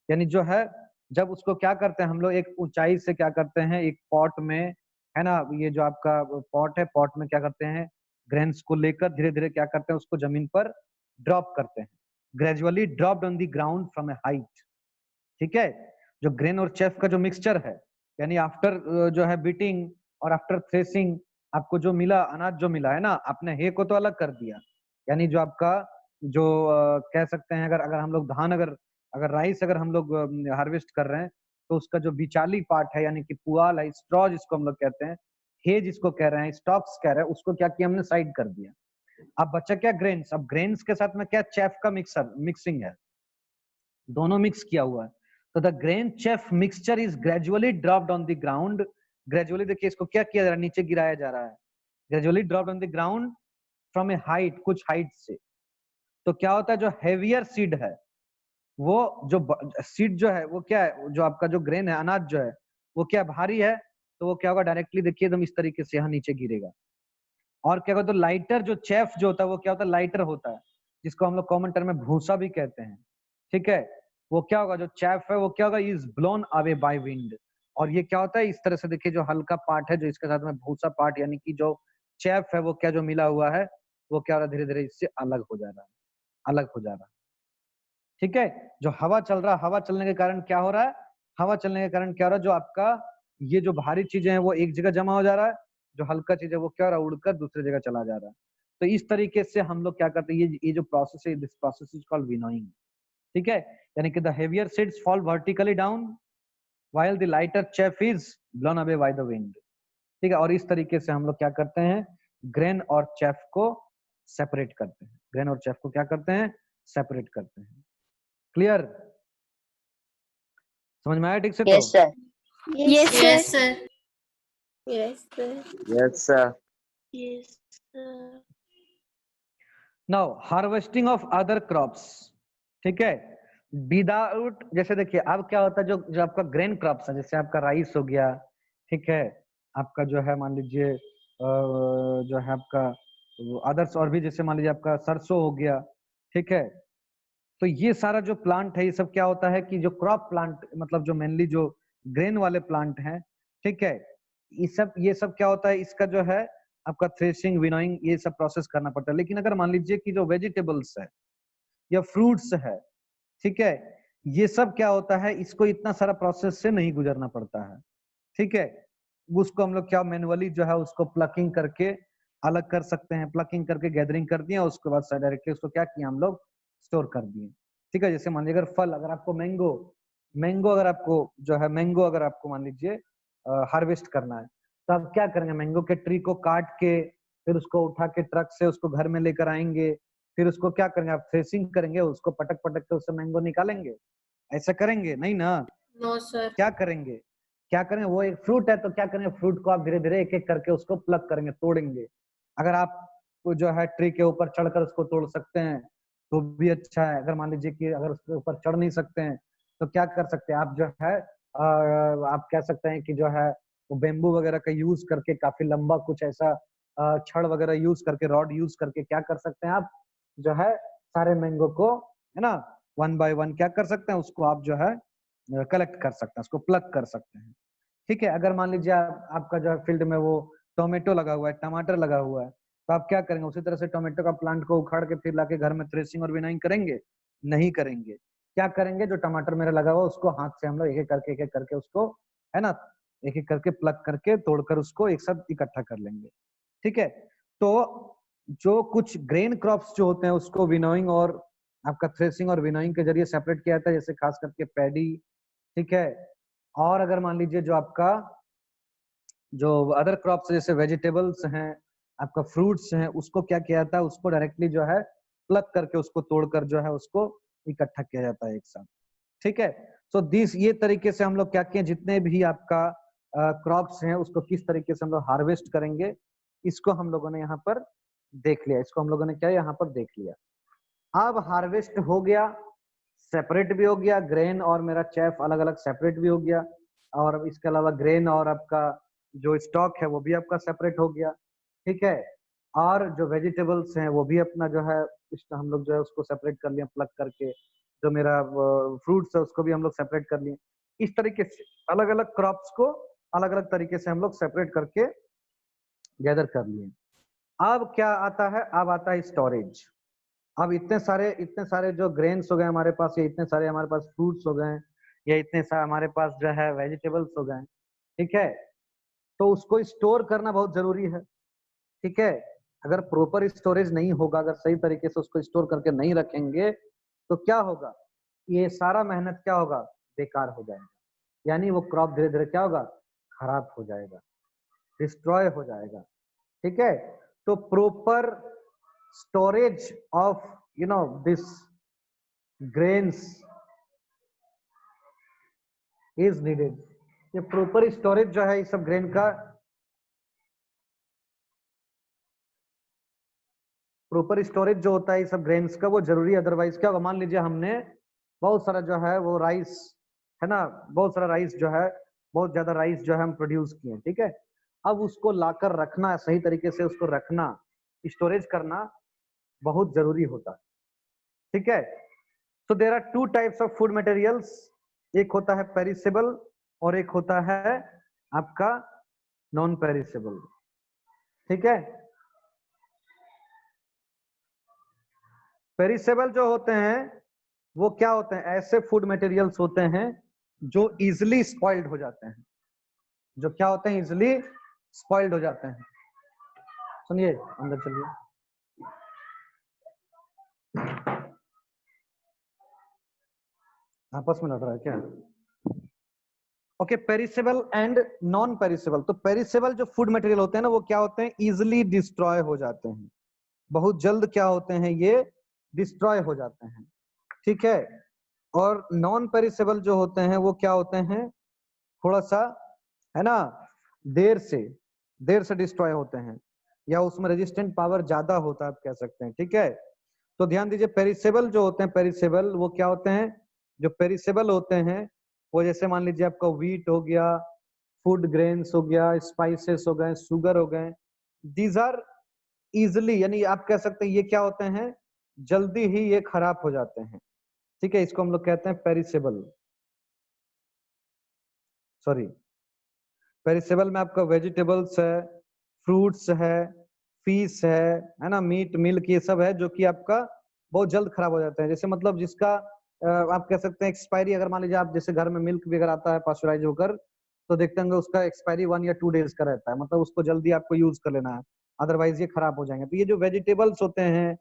यानी जो है जब उसको क्या करते हैं हम लोग, एक ऊंचाई से क्या करते हैं, एक पॉट में, है ना, ये जो आपका पॉट है, पॉट में क्या करते हैं, ग्रेन्स को लेकर धीरे धीरे क्या करते हैं, उसको जमीन पर ड्रॉप करते हैं, gradually dropped on the ground from A height. ठीक है, जो ग्रेन और चेफ का जो मिक्सचर है, यानी आफ्टर जो है बीटिंग और आफ्टर थ्रेसिंग, आपको जो मिला अनाज जो मिला है ना, आपने हे को तो अलग कर दिया, यानी जो आपका जो कह सकते हैं, अगर अगर हम लोग धान अगर राइस अगर हम लोग हार्वेस्ट कर रहे हैं, तो उसका जो बिचाली पार्ट है, यानी कि पुआल है, स्ट्रॉ जिसको हम लोग कहते हैं, हे जिसको कह रहे हैं, स्टॉक्स कह रहे हैं, उसको क्या किया हमने, साइड कर दिया। अब बचा क्या, ग्रेन्स। अब ग्रेन्स के साथ में क्या, चेफ का मिक्सिंग है, दोनों मिक्स किया हुआ है। तो the grain chef mixture is gradually dropped on the ground, gradually देखिए इसको क्या किया जा रहा है, नीचे गिराया जा रहा है, gradually dropped on the ground from A height, कुछ हाइट से। तो क्या होता है, जो हेवियर सीड है, वो जो सीड जो है वो क्या है, जो आपका जो ग्रेन है, अनाज जो है, वो क्या भारी है, तो वो क्या होगा, डायरेक्टली देखिए एकदम इस तरीके से यहाँ नीचे गिरेगा। और क्या होता है, तो लाइटर जो चेफ जो होता है वो क्या होता है, लाइटर होता है, जिसको हम लोग कॉमन टर्म में भूसा भी कहते हैं। ठीक है, वो क्या होगा, जो चेफ है वो क्या होगा, is blown away by wind. और ये क्या होता है, इस तरह से देखिए, जो हल्का पार्ट है, जो इसके साथ में भूसा पार्ट, यानी कि जो चेफ है वो क्या जो मिला हुआ है, वो क्या हो रहा है, धीरे धीरे इससे अलग हो जा रहा है, अलग हो जा रहा है। ठीक है, जो हवा चल रहा है, हवा चलने के कारण क्या हो रहा है, हवा चलने के कारण क्या हो रहा है, जो आपका ये जो भारी चीजें हैं वो एक जगह जमा हो जा रहा है, जो हल्का चीज है वो क्या हो रहा है, उड़कर दूसरी जगह चला जा रहा है। तो इस तरीके से हम लोग क्या करते हैं, ये जो प्रोसेस है, this process is called winnowing. ठीक है, यानी कि the heavier seeds fall vertically down while the lighter chef is blown away by the wind. ठीक है, और इस तरीके से हम लोग क्या करते हैं, ग्रेन और चेफ को सेपरेट करते हैं, ग्रेन और चेफ को क्या करते हैं, सेपरेट करते हैं। क्लियर, समझ में आया ठीक से? Yes, sir. Yes, sir. Yes sir. Yes, sir. Yes, sir. Yes, sir. Now harvesting of other crops. ठीक है, विदाउट, जैसे देखिए अब क्या होता है, जो जो आपका ग्रेन क्रॉप्स है, जैसे आपका राइस हो गया, ठीक है, आपका जो है मान लीजिए जो है आपका अदर्स, और भी जैसे मान लीजिए आपका सरसों हो गया, ठीक है, तो ये सारा जो प्लांट है, ये सब क्या होता है कि जो क्रॉप प्लांट, मतलब जो मेनली जो ग्रेन वाले प्लांट हैं, ठीक है, ये सब क्या होता है, इसका जो है आपका थ्रेशिंग, विनोइंग, ये सब प्रोसेस करना पड़ता है। लेकिन अगर मान लीजिए कि जो वेजिटेबल्स है या फ्रूट्स है, ठीक है, ये सब क्या होता है, इसको इतना सारा प्रोसेस से नहीं गुजरना पड़ता है। ठीक है, उसको हम लोग क्या मैनुअली जो है उसको प्लकिंग करके अलग कर सकते हैं, प्लकिंग करके गैदरिंग कर दिया, उसके बाद डायरेक्टली उसको क्या किया हम लोग, स्टोर कर दिए। ठीक है, जैसे मान लीजिए अगर फल, अगर आपको मैंगो अगर आपको जो है, मैंगो अगर आपको मान लीजिए हार्वेस्ट करना है, तो आप क्या करेंगे, मैंगो के ट्री को काट के फिर उसको उठा के ट्रक से उसको घर में लेकर आएंगे, फिर उसको क्या करेंगे आप, थ्रेसिंग करेंगे, उसको पटक पटक के उससे मैंगो निकालेंगे, ऐसा करेंगे नहीं ना? No sir. क्या करेंगे, क्या करेंगे, वो एक फ्रूट है तो क्या करेंगे, फ्रूट को आप धीरे धीरे एक एक करके उसको प्लग करेंगे, तोड़ेंगे। अगर आप जो है ट्री के ऊपर चढ़कर उसको तोड़ सकते हैं तो भी अच्छा है। अगर मान लीजिए कि अगर उसके ऊपर चढ़ नहीं सकते हैं तो क्या कर सकते हैं आप, जो है आप कह सकते हैं कि जो है वो बेम्बू वगैरह का यूज करके, काफी लंबा कुछ ऐसा छड़ वगैरह यूज करके, रॉड यूज करके क्या कर सकते हैं आप, जो है सारे मैंगो को, है ना, 1 बाय 1 क्या कर सकते हैं, उसको आप जो है कलेक्ट कर सकते हैं, उसको प्लग कर सकते हैं। ठीक है, अगर मान लीजिए आपका जो है फील्ड में वो टोमेटो लगा हुआ है, टमाटर लगा हुआ है, तो आप क्या करेंगे, उसी तरह से टोमेटो का प्लांट को उखाड़ के फिर लाके घर में थ्रेसिंग और विनोइंग करेंगे? नहीं करेंगे। क्या करेंगे, जो टमाटर मेरा लगा हुआ उसको हाथ से हम लोग एक एक करके उसको, है ना, एक एक करके प्लग करके तोड़कर उसको एक साथ इकट्ठा कर लेंगे। ठीक है, तो जो कुछ ग्रेन क्रॉप्स जो होते हैं उसको विनोइंग और आपका थ्रेसिंग और विनोइंग के जरिए सेपरेट किया जाता है, जैसे खास करके पैडी। ठीक है, और अगर मान लीजिए जो आपका जो अदर क्रॉप्स जैसे वेजिटेबल्स हैं, आपका फ्रूट्स हैं, उसको क्या किया जाता है, उसको डायरेक्टली जो है प्लग करके उसको तोड़कर जो है उसको इकट्ठा किया जाता है एक साथ। ठीक है, सो दिस ये तरीके से हम लोग क्या किए, जितने भी आपका क्रॉप्स हैं उसको किस तरीके से हम लोग हार्वेस्ट करेंगे, इसको हम लोगों ने यहाँ पर देख लिया। इसको हम लोगों ने क्या यहाँ पर देख लिया। अब हार्वेस्ट हो गया, सेपरेट भी हो गया, ग्रेन और मेरा चैफ अलग अलग सेपरेट भी हो गया, और इसके अलावा ग्रेन और आपका जो स्टॉक है वो भी आपका सेपरेट हो गया। ठीक है, और जो वेजिटेबल्स हैं वो भी अपना जो है हम लोग जो है उसको सेपरेट कर लिया प्लग करके। जो मेरा फ्रूट्स है उसको भी हम लोग सेपरेट कर लिए। इस तरीके से अलग अलग क्रॉप्स को अलग अलग तरीके से हम लोग सेपरेट करके गैदर कर लिए। अब क्या आता है, अब आता है स्टोरेज। अब इतने सारे जो ग्रेन्स हो गए हमारे पास, या इतने सारे हमारे पास फ्रूट्स हो गए, या इतने सारे हमारे पास जो है वेजिटेबल्स हो गए, ठीक है, तो उसको स्टोर करना बहुत जरूरी है। ठीक है, अगर प्रॉपर स्टोरेज नहीं होगा, अगर सही तरीके से उसको स्टोर करके नहीं रखेंगे तो क्या होगा, ये सारा मेहनत क्या होगा, बेकार हो जाएगा। यानी वो क्रॉप धीरे धीरे क्या होगा, खराब हो जाएगा, डिस्ट्रॉय हो जाएगा। ठीक है, तो proper storage of this grains is needed. ये प्रॉपर स्टोरेज जो है इस सब ग्रेन का, प्रॉपर स्टोरेज जो होता है इस सब ग्रेन्स का वो जरूरी है। अदरवाइज क्या होगा, मान लीजिए हमने बहुत सारा जो है वो राइस है ना, बहुत सारा राइस जो है, बहुत ज्यादा राइस जो है हम प्रोड्यूस किए, ठीक है, अब उसको लाकर रखना, सही तरीके से उसको रखना, स्टोरेज करना बहुत जरूरी होता है। ठीक है, so there are two types of food materials, एक होता है पेरिसेबल और एक होता है आपका नॉन पेरिसेबल। ठीक है, पेरिसेबल जो होते हैं वो क्या होते हैं, ऐसे फूड मटेरियल्स होते हैं जो इजिली स्पॉइल्ड हो जाते हैं, जो क्या होते हैं, इजिली स्पॉइल्ड हो जाते हैं। सुनिए, अंदर चलिए। आपस में लड़ रहा है क्या? Okay, perishable and non perishable. तो पेरिसेबल जो फूड मटेरियल होते हैं ना, वो क्या होते हैं, इजिली डिस्ट्रॉय हो जाते हैं, बहुत जल्द क्या होते हैं, ये डिस्ट्रॉय हो जाते हैं। ठीक है, और नॉन पेरिसेबल जो होते हैं वो क्या होते हैं, थोड़ा सा है ना, देर से डिस्ट्रॉय होते हैं, या उसमें रेजिस्टेंट पावर ज्यादा होता है, आप कह सकते हैं। ठीक है, तो ध्यान दीजिए, पेरिसेबल जो होते हैं, पेरिसेबल वो क्या होते हैं, जो पेरिसेबल होते हैं वो जैसे मान लीजिए आपका व्हीट हो गया, फूड ग्रेन्स हो गया, स्पाइसेस हो गए, शुगर हो गए, दीज आर इजिली, यानी आप कह सकते हैं ये क्या होते हैं, जल्दी ही ये खराब हो जाते हैं। ठीक है, इसको हम लोग कहते हैं पेरिसेबल। सॉरी, पेरिसेबल में आपका वेजिटेबल्स है, फ्रूट्स है, फिश है ना, मीट, मिल्क, ये सब है जो कि आपका बहुत जल्द खराब हो जाता है। जैसे मतलब जिसका आप कह सकते हैं एक्सपायरी, अगर मान लीजिए आप जैसे घर में मिल्क भी अगर आता है पास्चराइज होकर, तो देखते होंगे उसका एक्सपायरी 1 या 2 डेज का रहता है, मतलब उसको जल्दी आपको यूज कर लेना है, अदरवाइज ये खराब हो जाएंगे। तो ये जो वेजिटेबल्स होते हैं,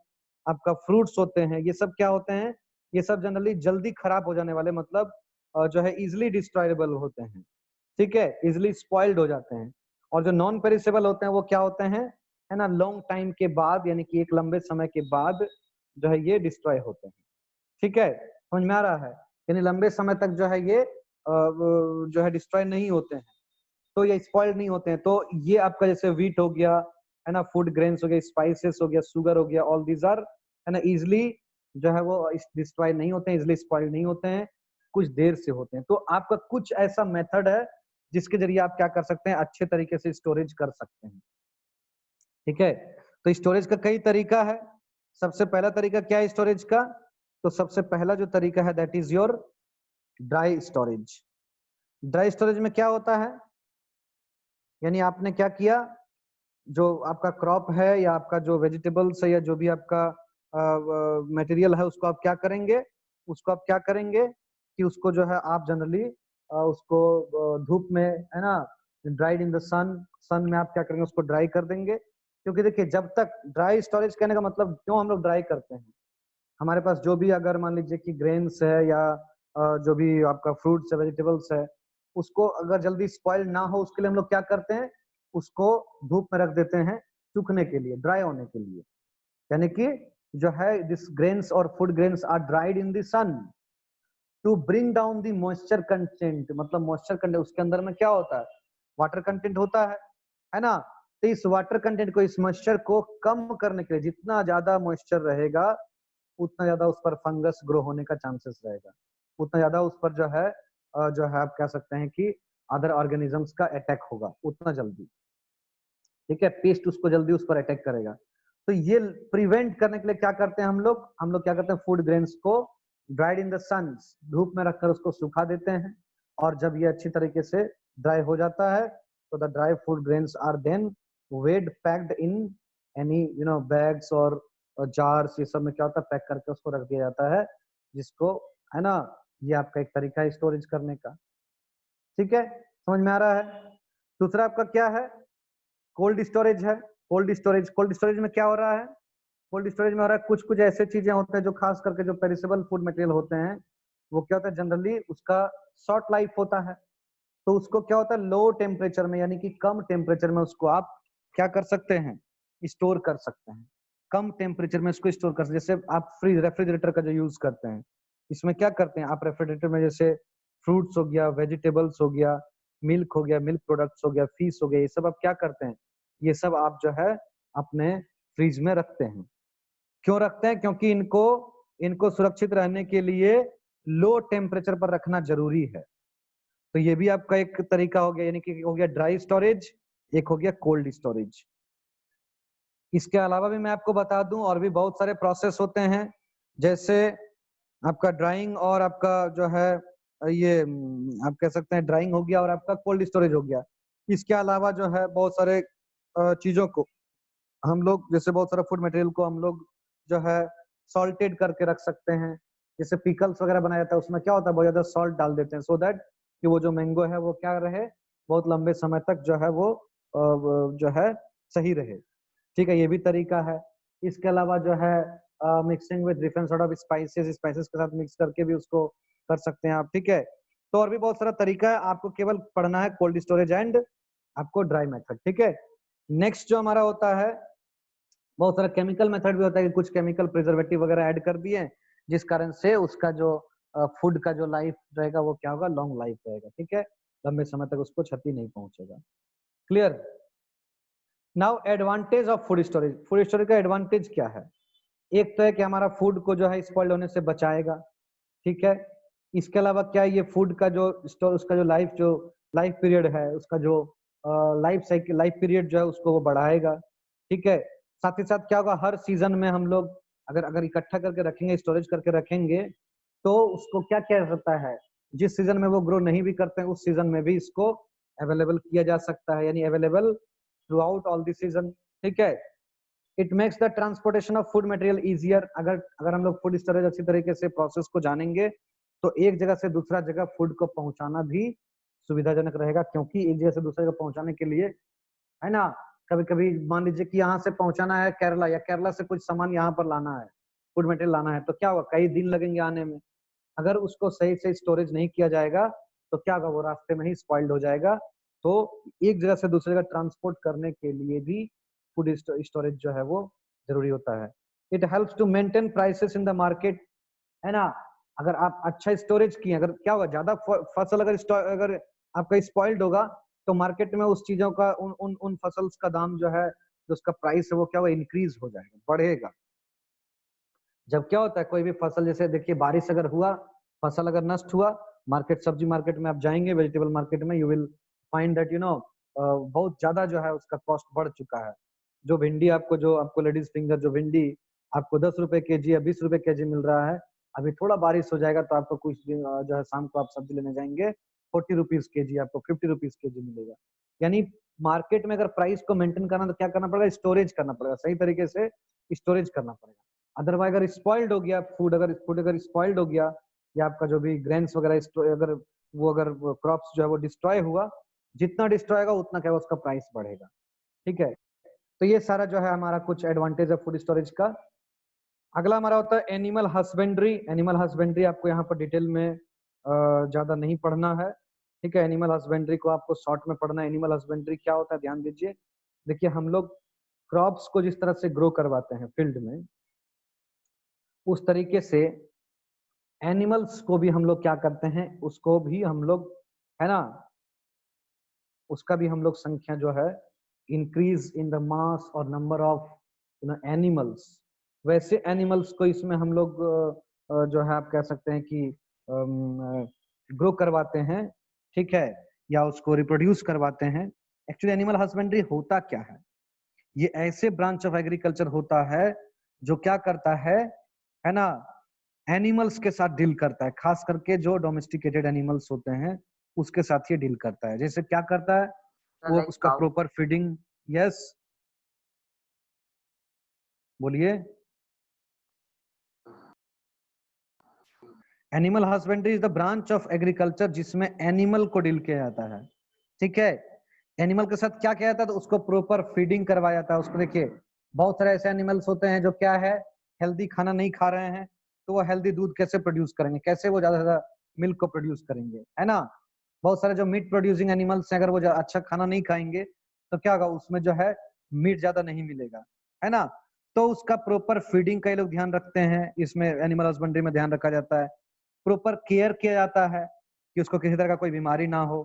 आपका फ्रूट्स होते हैं, ये सब क्या होते हैं, ये सब जनरली जल्दी खराब हो जाने वाले, मतलब जो है इजिली डिस्ट्रॉयबल होते हैं। ठीक है, इजिली स्पॉइल्ड हो जाते हैं। और जो नॉन पेरिसेबल होते हैं वो क्या होते हैं, है ना, लॉन्ग टाइम के बाद, यानी कि एक लंबे समय के बाद जो है ये डिस्ट्रॉय होते हैं। ठीक है, समझ में आ रहा है, यानी लंबे समय तक जो है ये जो है डिस्ट्रॉय नहीं होते हैं, तो ये स्पॉइल्ड नहीं होते हैं। तो ये आपका जैसे व्हीट हो गया, है ना, फूड ग्रेन्स हो गया, स्पाइसेस हो गया, शुगर हो गया, ऑल दीज आर, है ना, इजिली जो है वो डिस्ट्रॉय नहीं होते हैं, इजिली स्पॉइल्ड नहीं होते हैं, कुछ देर से होते हैं। तो आपका कुछ ऐसा मेथड है जिसके जरिए आप क्या कर सकते हैं, अच्छे तरीके से स्टोरेज कर सकते हैं। ठीक है, तो स्टोरेज का कई तरीका है। सबसे पहला तरीका क्या है स्टोरेज का, तो सबसे पहला जो तरीका है that is your dry storage. Dry storage में क्या होता है, यानी आपने क्या किया, जो आपका क्रॉप है या आपका जो वेजिटेबल्स है या जो भी आपका मटेरियल है, उसको आप क्या करेंगे, उसको आप क्या करेंगे कि उसको जो है आप जनरली उसको धूप में, है ना, ड्राइड इन द सन में आप क्या करेंगे, उसको ड्राई कर देंगे। क्योंकि देखिए, जब तक ड्राई स्टोरेज कहने का मतलब क्यों हम लोग ड्राई करते हैं, हमारे पास जो भी अगर मान लीजिए कि ग्रेन्स है या जो भी आपका फ्रूट्स है, वेजिटेबल्स है, उसको अगर जल्दी स्पॉइल ना हो उसके लिए हम लोग क्या करते हैं, उसको धूप में रख देते हैं सूखने के लिए, ड्राई होने के लिए। यानी कि जो है दिस ग्रेन्स और food grains are dried in the sun to bring down the moisture content, मतलब मॉइस्चर कंटेंट उसके अंदर में क्या होता है, वाटर कंटेंट होता है ना। तो इस वाटर कंटेंट को, इस मॉइस्चर को कम करने के लिए, जितना ज्यादा मॉइस्चर रहेगा उतना ज्यादा उस पर फंगस ग्रो होने का चांसेस रहेगा, उतना ज्यादा उस पर जो है आप कह सकते हैं कि अदर ऑर्गेनिजम्स का अटैक होगा उतना जल्दी, ठीक है, पेस्ट उसको जल्दी उस पर अटैक करेगा। तो ये प्रिवेंट करने के लिए क्या करते हैं हम लोग क्या करते हैं, फूड ग्रेन्स को ड्राइड इन द सन, धूप में रखकर उसको सुखा देते हैं, और जब ये अच्छी तरीके से ड्राई हो जाता है तो the dry food grains are then weighed packed in any bags और जार्स, ये सब में क्या होता है, पैक करके उसको रख दिया जाता है, जिसको, है ना, ये आपका एक तरीका है स्टोरेज करने का, ठीक है, समझ में आ रहा है। दूसरा आपका क्या है, कोल्ड स्टोरेज है। कोल्ड स्टोरेज में क्या हो रहा है, कोल्ड स्टोरेज में हो रहा है कुछ कुछ ऐसे चीजें होते हैं जो खास करके जो पेरिसेबल फूड मटेरियल होते हैं, वो क्या होता है, जनरली उसका शॉर्ट लाइफ होता है, तो उसको क्या होता है, लो टेम्परेचर में, यानी कि कम टेम्परेचर में उसको आप क्या कर सकते हैं, स्टोर कर सकते हैं, कम टेम्परेचर में उसको स्टोर कर सकते हैं। जैसे आप रेफ्रिजरेटर का जो यूज करते हैं, इसमें क्या करते हैं आप, रेफ्रिजरेटर में जैसे फ्रूट्स हो गया, वेजिटेबल्स हो गया, मिल्क हो गया, मिल्क प्रोडक्ट्स हो गया, फिश हो गया, ये सब आप क्या करते हैं, ये सब आप जो है अपने फ्रिज में रखते हैं। क्यों रखते हैं, क्योंकि इनको सुरक्षित रहने के लिए लो टेम्परेचर पर रखना जरूरी है। तो ये भी आपका एक तरीका हो गया, यानी कि हो गया ड्राई स्टोरेज, एक हो गया कोल्ड स्टोरेज। इसके अलावा भी मैं आपको बता दूं और भी बहुत सारे प्रोसेस होते हैं, जैसे आपका ड्राइंग और आपका जो है ये आप कह सकते हैं ड्राइंग हो गया और आपका कोल्ड स्टोरेज हो गया। इसके अलावा जो है बहुत सारे चीजों को हम लोग, जैसे बहुत सारा फूड मटेरियल को हम लोग जो है सॉल्टेड करके रख सकते हैं, जैसे पिकल्स वगैरह बनाया जाता है उसमें क्या होता है, बहुत ज्यादा सॉल्ट डाल देते हैं, सो दैट कि वो जो मैंगो है वो क्या रहे, बहुत लंबे समय तक जो है वो जो है सही रहे, ठीक है, ये भी तरीका है। इसके अलावा जो है mixing with different sort of spices के साथ मिक्स करके भी उसको कर सकते हैं आप, ठीक है। तो और भी बहुत सारा तरीका है, आपको केवल पढ़ना है कोल्ड स्टोरेज एंड आपको ड्राई मेथड, ठीक है। नेक्स्ट जो हमारा होता है, बहुत सारा केमिकल मेथड भी होता है कि कुछ केमिकल प्रिजर्वेटिव वगैरह ऐड कर दिए, जिस कारण से उसका जो फूड का जो लाइफ रहेगा वो क्या होगा, लॉन्ग लाइफ रहेगा, ठीक है, लंबे समय तक उसको क्षति नहीं पहुंचेगा। Clear. Now advantage of food storage. Food storage का एडवांटेज क्या है, एक तो है कि हमारा फूड को जो है स्पॉइल होने से बचाएगा, ठीक है। इसके अलावा क्या है, ये फूड का जो स्टोर, उसका जो लाइफ पीरियड है, उसका जो लाइफ पीरियड जो है उसको वो बढ़ाएगा, ठीक है। साथ ही साथ क्या होगा, हर सीजन में हम लोग अगर इकट्ठा करके रखेंगे, स्टोरेज करके रखेंगे, तो उसको क्या किया जाता है, जिस सीजन में वो ग्रो नहीं भी करते हैं उस सीजन में भी इसको अवेलेबल किया जा सकता है, यानी available through out all the season, ठीक है। It makes the transportation of food material easier. अगर हम लोग फूड स्टोरेज अच्छी तरीके से प्रोसेस को जानेंगे तो एक जगह से दूसरा जगह फूड को पहुंचाना भी सुविधाजनक रहेगा, क्योंकि एक जगह से दूसरी जगह पहुंचाने के लिए, है ना, कभी कभी मान लीजिए कि यहाँ से पहुंचाना है केरला, या केरला से कुछ सामान यहाँ पर लाना है, फूड मटेरियल लाना है, तो क्या होगा, कई दिन लगेंगे आने में। अगर उसको सही से स्टोरेज नहीं किया जाएगा तो क्या होगा, वो रास्ते में ही स्पॉइल्ड हो जाएगा। तो एक जगह से दूसरी जगह ट्रांसपोर्ट करने के लिए भी फूड स्टोरेज जो है वो जरूरी होता है। It helps to maintain prices in the market, है ना। अगर आप अच्छा स्टोरेज किए, अगर क्या होगा, ज्यादा फसल अगर आपका स्पॉइल्ड होगा तो मार्केट में उस चीजों का उन फसल्स का दाम जो है, जो उसका प्राइस है वो क्या होगा, इंक्रीज हो जाएगा, बढ़ेगा। जब क्या होता है, कोई भी फसल, जैसे देखिए बारिश अगर हुआ, फसल अगर नष्ट हुआ, सब्जी मार्केट में आप जाएंगे, वेजिटेबल मार्केट में, यू विल फाइंड दैट बहुत ज्यादा जो है उसका कॉस्ट बढ़ चुका है। जो भिंडी आपको लेडीज फिंगर जो भिंडी आपको 10 रुपए केजी या 20 रुपए केजी मिल रहा है, अभी थोड़ा बारिश हो जाएगा तो आपको कुछ दिन जो है शाम को आप सब्जी लेने जाएंगे 40 रुपीज केजी, आपको 50 रुपीज केजी मिलेगा। यानी मार्केट में अगर प्राइस को मेंटेन करना तो क्या करना पड़ेगा, स्टोरेज करना पड़ेगा, सही तरीके से स्टोरेज करना पड़ेगा। अदरवाइज अगर स्पॉइल्ड हो गया फूड अगर स्पॉइल्ड हो गया, या आपका जो भी ग्रेन्स वगैरह अगर क्रॉप्स जो है वो डिस्ट्रॉय हुआ, जितना डिस्ट्रॉय होगा उतना क्या उसका प्राइस बढ़ेगा, ठीक है। तो ये सारा जो है हमारा कुछ एडवांटेज है फूड स्टोरेज का। अगला हमारा होता है एनिमल हस्बेंड्री। एनिमल हस्बेंड्री आपको यहाँ पर डिटेल में ज्यादा नहीं पढ़ना है, ठीक है। एनिमल हस्बेंड्री को आपको शॉर्ट में पढ़ना है। एनिमल हस्बेंड्री क्या होता है, ध्यान दीजिए। देखिए हम लोग क्रॉप्स को जिस तरह से ग्रो करवाते हैं फील्ड में, उस तरीके से एनिमल्स को भी हम लोग क्या करते हैं, उसको भी हम लोग, है ना, उसका भी हम लोग संख्या जो है इंक्रीज इन द मास और नंबर ऑफ एनिमल्स, वैसे एनिमल्स को इसमें हम लोग जो है आप कह सकते हैं कि ग्रो करवाते हैं, ठीक है, या उसको रिप्रोड्यूस करवाते हैं। एक्चुअली एनिमल हस्बेंड्री होता क्या है, ये ऐसे ब्रांच ऑफ एग्रीकल्चर होता है जो क्या करता है ना, एनिमल्स के साथ डील करता है, खास करके जो डोमेस्टिकेटेड एनिमल्स होते हैं उसके साथ ये डील करता है। जैसे क्या करता है वो, उसका प्रॉपर फीडिंग, यस बोलिए। Animal husbandry is the branch of agriculture जिसमें एनिमल को डील किया जाता है, ठीक है। एनिमल के साथ क्या किया जाता है, तो उसको प्रॉपर फीडिंग करवाया जाता है उसको। देखिए बहुत सारे ऐसे एनिमल्स होते हैं जो क्या है, हेल्दी खाना नहीं खा रहे हैं, तो वो हेल्दी दूध कैसे प्रोड्यूस करेंगे, कैसे वो ज्यादा से ज्यादा मिल्क को प्रोड्यूस करेंगे, है ना। बहुत सारे जो मीट प्रोड्यूसिंग एनिमल्स हैं, अगर वो अच्छा खाना नहीं खाएंगे तो क्या होगा, उसमें जो है मीट ज्यादा नहीं मिलेगा, है ना। तो उसका प्रॉपर फीडिंग का ये लोग ध्यान रखते हैं, इसमें एनिमल हस्बेंड्री में ध्यान रखा जाता है। प्रॉपर केयर किया जाता है कि उसको किसी तरह का कोई बीमारी ना हो।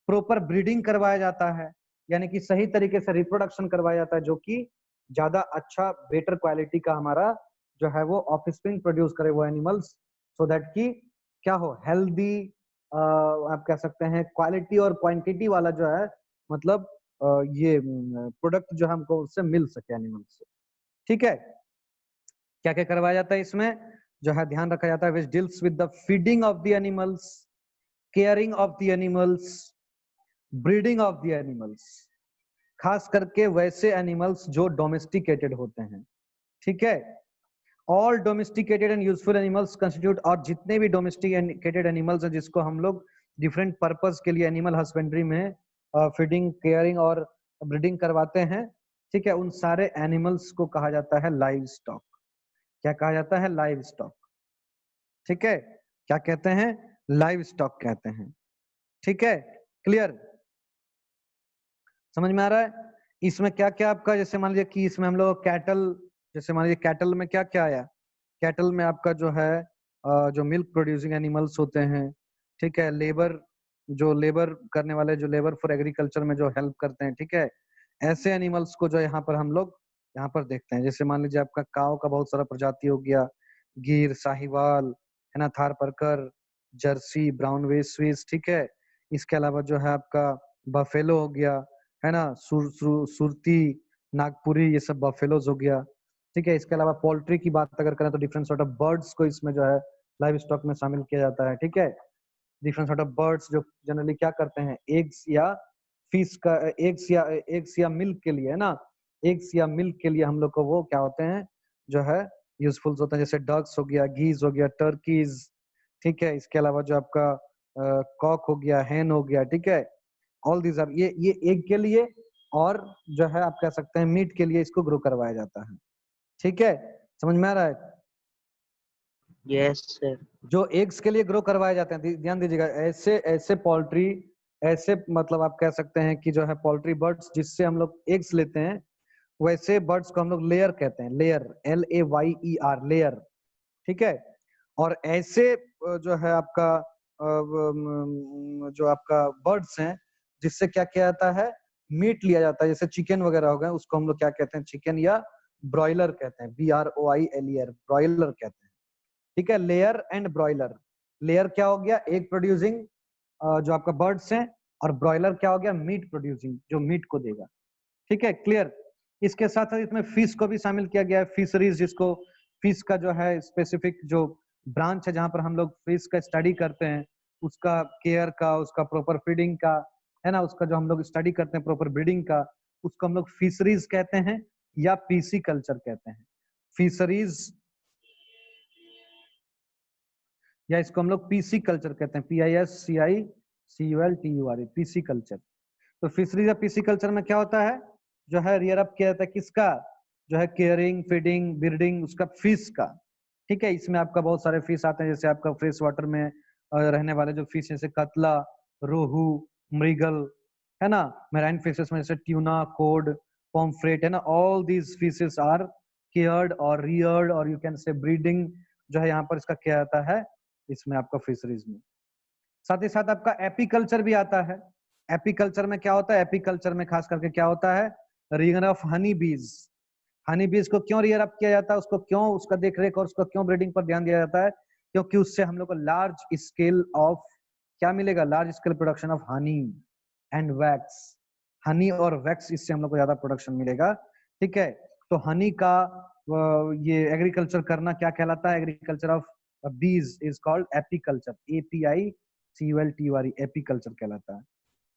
प्रॉपर ब्रीडिंग करवाया जाता है, यानी कि सही तरीके से रिप्रोडक्शन करवाया जाता है, जो कि ज्यादा अच्छा बेटर क्वालिटी का हमारा जो है वो ऑफस्प्रिंग प्रोड्यूस करे वो एनिमल्स, सो दैट कि क्या हो, हेल्दी आप कह सकते हैं क्वालिटी और क्वांटिटी वाला जो है, मतलब ये प्रोडक्ट जो हमको उससे मिल सके एनिमल से, ठीक है। क्या क्या करवाया जाता है इसमें, जो है ध्यान रखा जाता है, which deals with the feeding of the animals, caring of the animals, breeding of the animals, खास करके वैसे एनिमल्स जो डोमेस्टिकेटेड होते हैं, ठीक है। All domesticated and useful animals constitute, और जितने भी डोमेस्टिकेटेड एनिमल्स हैं जिसको हम लोग डिफरेंट पर्पस के लिए एनिमल हस्बेंड्री में फीडिंग, केयरिंग और ब्रीडिंग करवाते हैं, ठीक है, उन सारे एनिमल्स को कहा जाता है लाइव स्टॉक। क्या कहा जाता है, लाइव स्टॉक, ठीक है। क्या कहते हैं, लाइव स्टॉक कहते हैं, ठीक है। क्लियर, समझ में आ रहा है। इसमें क्या क्या आपका, जैसे मान लीजिए कि इसमें हम लोग कैटल, जैसे मान लीजिए कैटल में क्या क्या आया, कैटल में आपका जो है जो मिल्क प्रोड्यूसिंग एनिमल्स होते हैं, ठीक है, लेबर, जो लेबर करने वाले, जो लेबर फॉर एग्रीकल्चर में जो हेल्प करते हैं, ठीक है, ऐसे एनिमल्स को जो यहाँ पर हम लोग यहाँ पर देखते हैं। जैसे मान लीजिए आपका काव का बहुत सारा प्रजाति हो गया, गिर, साहिवाल, है ना, थारपारकर, जर्सी, ब्राउन स्विस, ठीक है। इसके अलावा जो है आपका बफेलो हो गया, है ना, सुरती, नागपुरी, ये सब बफेलोज हो गया, ठीक है। इसके अलावा पोल्ट्री की बात अगर करें तो डिफरेंट सॉर्ट ऑफ बर्ड्स को इसमें जो है लाइव स्टॉक में शामिल किया जाता है, ठीक है। डिफरेंट सॉर्ट ऑफ बर्ड्स जो जनरली क्या करते हैं, एग्स या फिश का, एग्स या मिल्क के लिए, है ना, एग्स या मिल्क के लिए हम लोग को वो क्या होते हैं, जो है यूजफुल होते हैं। जैसे डक्स हो गया, गीज हो गया, टर्कीज, ठीक है। इसके अलावा जो आपका कॉक हो गया, हैन हो गया, ठीक है। ऑल दीज आर, ये एग के लिए और जो है आप कह सकते हैं मीट के लिए इसको ग्रो करवाया जाता है, ठीक है। समझ में आ रहा है। Yes sir. जो एग्स के लिए ग्रो करवाए जाते हैं, ध्यान दीजिएगा, ऐसे ऐसे पोल्ट्री, ऐसे मतलब आप कह सकते हैं कि जो है पोल्ट्री बर्ड्स जिससे हम लोग एग्स लेते हैं, वैसे बर्ड्स को हम लोग लेयर कहते हैं, लेयर, LAYER, लेयर, ठीक है। और ऐसे जो है आपका जो आपका बर्ड्स हैं जिससे क्या किया जाता है, मीट लिया जाता है, जैसे चिकन वगैरह हो गए, उसको हम लोग क्या कहते हैं, चिकन या ब्रॉयलर कहते हैं, BROILER, ब्रॉयलर कहते हैं, ठीक है। लेयर एंड ब्रॉयलर, लेयर क्या हो गया, एग प्रोड्यूसिंग जो आपका बर्ड्स हैं, और ब्रॉयलर क्या हो गया, मीट प्रोड्यूसिंग, जो मीट को देगा, ठीक है। क्लियर। इसके साथ साथ इसमें फिश को भी शामिल किया गया है, फिशरीज, जिसको फिश का जो है स्पेसिफिक जो ब्रांच है जहां पर हम लोग फिश का स्टडी करते हैं, उसका केयर का, उसका प्रॉपर फीडिंग का, है ना, उसका जो हम लोग स्टडी करते हैं प्रॉपर ब्रीडिंग का, उसको हम लोग फिशरीज कहते हैं या पीसी कल्चर कहते हैं। फिशरीज या इसको हम लोग पीसी कल्चर कहते हैं, PISCICULTURE, पीसी कल्चर। तो फिशरीज या पीसी कल्चर में क्या होता है, जो है रियर अप किया जाता है किसका, जो है केयरिंग, फीडिंग, ब्रीडिंग उसका, फिश का, ठीक है। इसमें आपका बहुत सारे फिश आते हैं, जैसे आपका फ्रेश वाटर में रहने वाले जो फिश, जैसे कतला, रोहू, मृगल, है ना, मैराइन फिशेस में जैसे ट्यूना, कोड, पॉम्फ्रेट, है ना, all these fishes are cared और रियर्ड और यू कैन से ब्रीडिंग जो है यहाँ पर इसका क्या आता है इसमें आपका फिशरीज में। साथ ही साथ आपका एपीकल्चर भी आता है। एपीकल्चर में क्या होता है, एपीकल्चर में खास करके क्या होता है, रियर ऑफ हनी बीज। हनी बीज को क्यों रियर अप किया जाता है, उसको क्यों, उसका देखरेख और उसको क्यों ब्रीडिंग पर ध्यान दिया जाता है, क्योंकि उससे हम लोग को लार्ज स्केल ऑफ क्या मिलेगा, large scale production of honey and wax. Honey और वैक्स इससे हम लोग को ज्यादा प्रोडक्शन मिलेगा। ठीक है, तो हनी का ये एग्रीकल्चर करना क्या कहलाता है, agriculture of bees is called apiculture, APICULTURE, apiculture कहलाता है।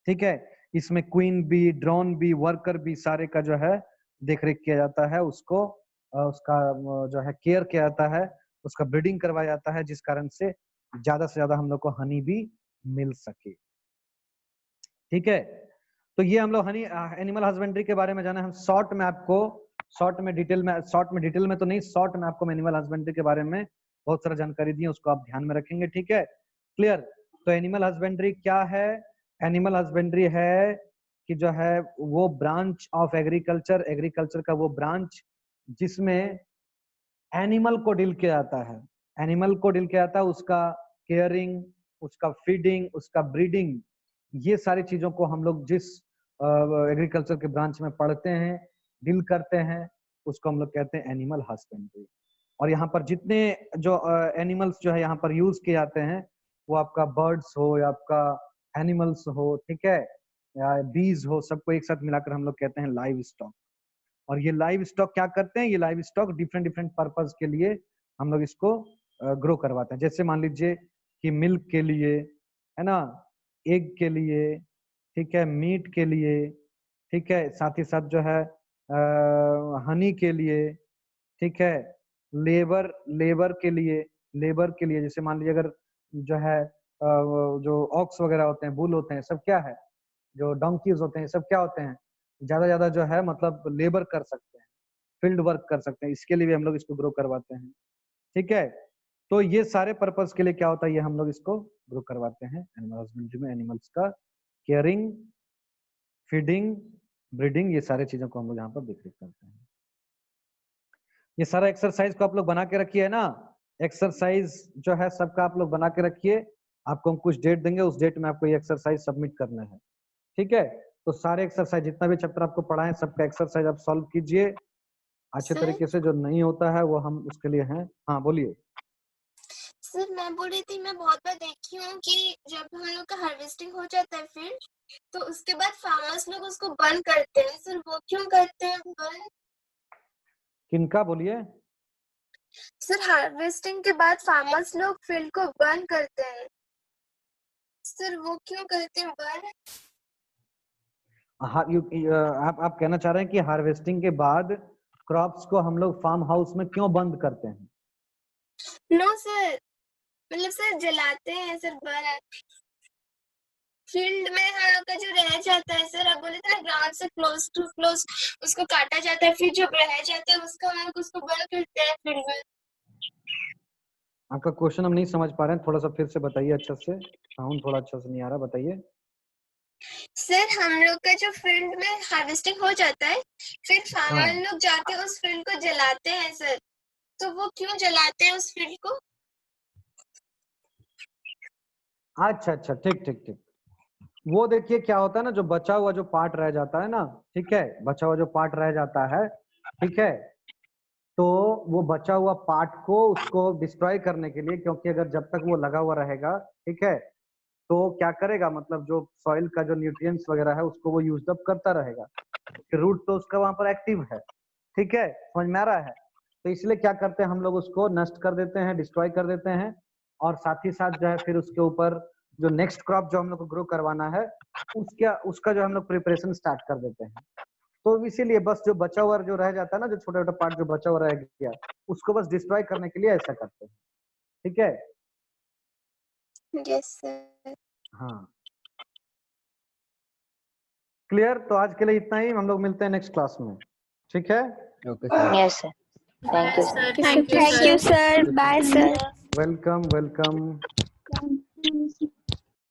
ठीक है, इसमें queen bee, drone bee, worker bee सारे का जो है देखरेख किया जाता है, उसको उसका जो है केयर किया जाता है, उसका ब्रीडिंग करवाया जाता है, जिस कारण से ज्यादा हम लोग को हनी भी मिल सके। ठीक है, तो ये हम लोग हनी एनिमल हस्बेंड्री के बारे में जाना। हम शॉर्ट में आपको शॉर्ट में डिटेल में तो नहीं, शॉर्ट में आपको एनिमल हस्बेंड्री के बारे में बहुत सारा जानकारी दी है, उसको आप ध्यान में रखेंगे। ठीक है, क्लियर। तो एनिमल हस्बेंड्री क्या है, एनिमल हस्बेंड्री है कि जो है वो ब्रांच ऑफ एग्रीकल्चर, एग्रीकल्चर का वो ब्रांच जिसमें एनिमल को डील किया जाता है, एनिमल को डील किया जाता है, उसका केयरिंग, उसका फीडिंग, उसका ब्रीडिंग, ये सारी चीजों को हम लोग जिस एग्रीकल्चर के ब्रांच में पढ़ते हैं, डील करते हैं, उसको हम लोग कहते हैं एनिमल हस्बेंड्री। और यहाँ पर जितने जो एनिमल्स जो है यहाँ पर यूज किए जाते हैं, वो आपका बर्ड्स हो या आपका एनिमल्स हो, ठीक है, या बीज हो, सबको एक साथ मिलाकर हम लोग कहते हैं लाइव स्टॉक। और ये लाइव स्टॉक क्या करते हैं, ये लाइव स्टॉक डिफरेंट पर्पज के लिए हम लोग इसको ग्रो करवाते हैं। जैसे मान लीजिए कि मिल्क के लिए, है ना, एग के लिए, ठीक है, मीट के लिए, ठीक है, साथ ही साथ जो है हनी के लिए, ठीक है, लेबर के लिए, जैसे मान लीजिए अगर जो है जो ऑक्स वगैरह होते हैं, बुल होते हैं, सब क्या है, जो डोंकीज होते हैं, सब क्या होते हैं, ज्यादा जो है मतलब लेबर कर सकते हैं, फील्ड वर्क कर सकते हैं, इसके लिए भी हम लोग इसको ग्रो करवाते हैं। ठीक है, तो ये सारे पर्पस के लिए क्या होता है, ये हम लोग इसको ग्रो करवाते हैं एनिमल हस्बेंड्री में। एनिमल्स का केयरिंग, फीडिंग, ब्रीडिंग, ये सारे चीजों को हम लोग यहाँ पर देखरेख करते हैं। ये सारा एक्सरसाइज को आप लोग बना के रखिए ना, एक्सरसाइज जो है सबका आप लोग बना के रखिए। आपको हम कुछ डेट देंगे, उस डेट में आपको ये एक्सरसाइज सबमिट करना है। ठीक है, तो सारे एक्सरसाइज जितना भी चैप्टर आपको पढ़ाएं, सबका एक्सरसाइज आप सॉल्व कीजिए अच्छे तरीके से। जो नहीं होता है वो हम उसके लिए हैं। हाँ बोलिए। सर मैं बोल रही थी, मैं बहुत बार देखी हूँ कि जब हम लोग का हार्वेस्टिंग हो जाता है फिर तो उसके बाद फार्मर्स लोग उसको बंद करते हैं। सर वो क्यों करते हैं बंद? किनका बोलिए। सर हार्वेस्टिंग के बाद फार्मर्स लोग फील्ड को बंद करते हैं, सर वो क्यों करते हैं बंद? आप कहना चाह रहे हैं कि हार्वेस्टिंग के बाद क्रॉप्स को हम लोग फार्म हाउस में क्यों बंद करते हैं? नो सर, मतलब सर जलाते हैं सर, बंद फील्ड में हम लोग का जो रह जाता है सर, आप बोले थे ना ग्राउंड से क्लोज टू क्लोज उसको काटा जाता है, फिर जो रह जाता है उसका हम लोग उसको बंद करते हैं फील्ड में। आपका क्वेश्चन हम नहीं समझ पा रहे हैं, थोड़ा सा फिर से बताइए अच्छे से, साउंड थोड़ा अच्छा से नहीं आ रहा, बताइए। सर हम लोग का जो फील्ड में हार्वेस्टिंग हो जाता है, फिर फार्मर लोग जाके उस फील्ड को जलाते हैं सर, तो वो क्यों जलाते हैं उस फील्ड को? अच्छा, ठीक। वो देखिए क्या होता है ना, जो बचा हुआ जो पार्ट रह जाता है ना, ठीक है, बचा हुआ जो पार्ट रह जाता है, ठीक है, तो वो बचा हुआ पार्ट को उसको डिस्ट्रॉय करने के लिए, क्योंकि अगर जब तक वो लगा हुआ रहेगा, ठीक है, तो क्या करेगा, मतलब जो सॉइल का जो न्यूट्रिएंट्स वगैरह है उसको वो यूज अप करता रहेगा, रूट तो उसका वहां पर एक्टिव है। ठीक है, समझ में आ रहा है? तो इसलिए क्या करते हैं हम लोग, उसको नष्ट कर देते हैं, डिस्ट्रॉय कर देते हैं, और साथ ही साथ जो है फिर उसके ऊपर जो नेक्स्ट क्रॉप जो हम लोग को ग्रो करवाना है उसका जो हम लोग प्रिपरेशन स्टार्ट कर देते हैं। तो इसीलिए बस जो बचा हुआ जो रह जाता है ना, जो छोटा छोटा पार्ट जो बचा हुआ रह गया, उसको बस डिस्ट्रॉय करने के लिए ऐसा करते हैं। ठीक है, यस सर। हाँ क्लियर। तो आज के लिए इतना ही, हम लोग मिलते हैं नेक्स्ट क्लास में। ठीक है, okay sir. Yes sir, thank you sir. Thank you sir. Sir, bye sir. Welcome.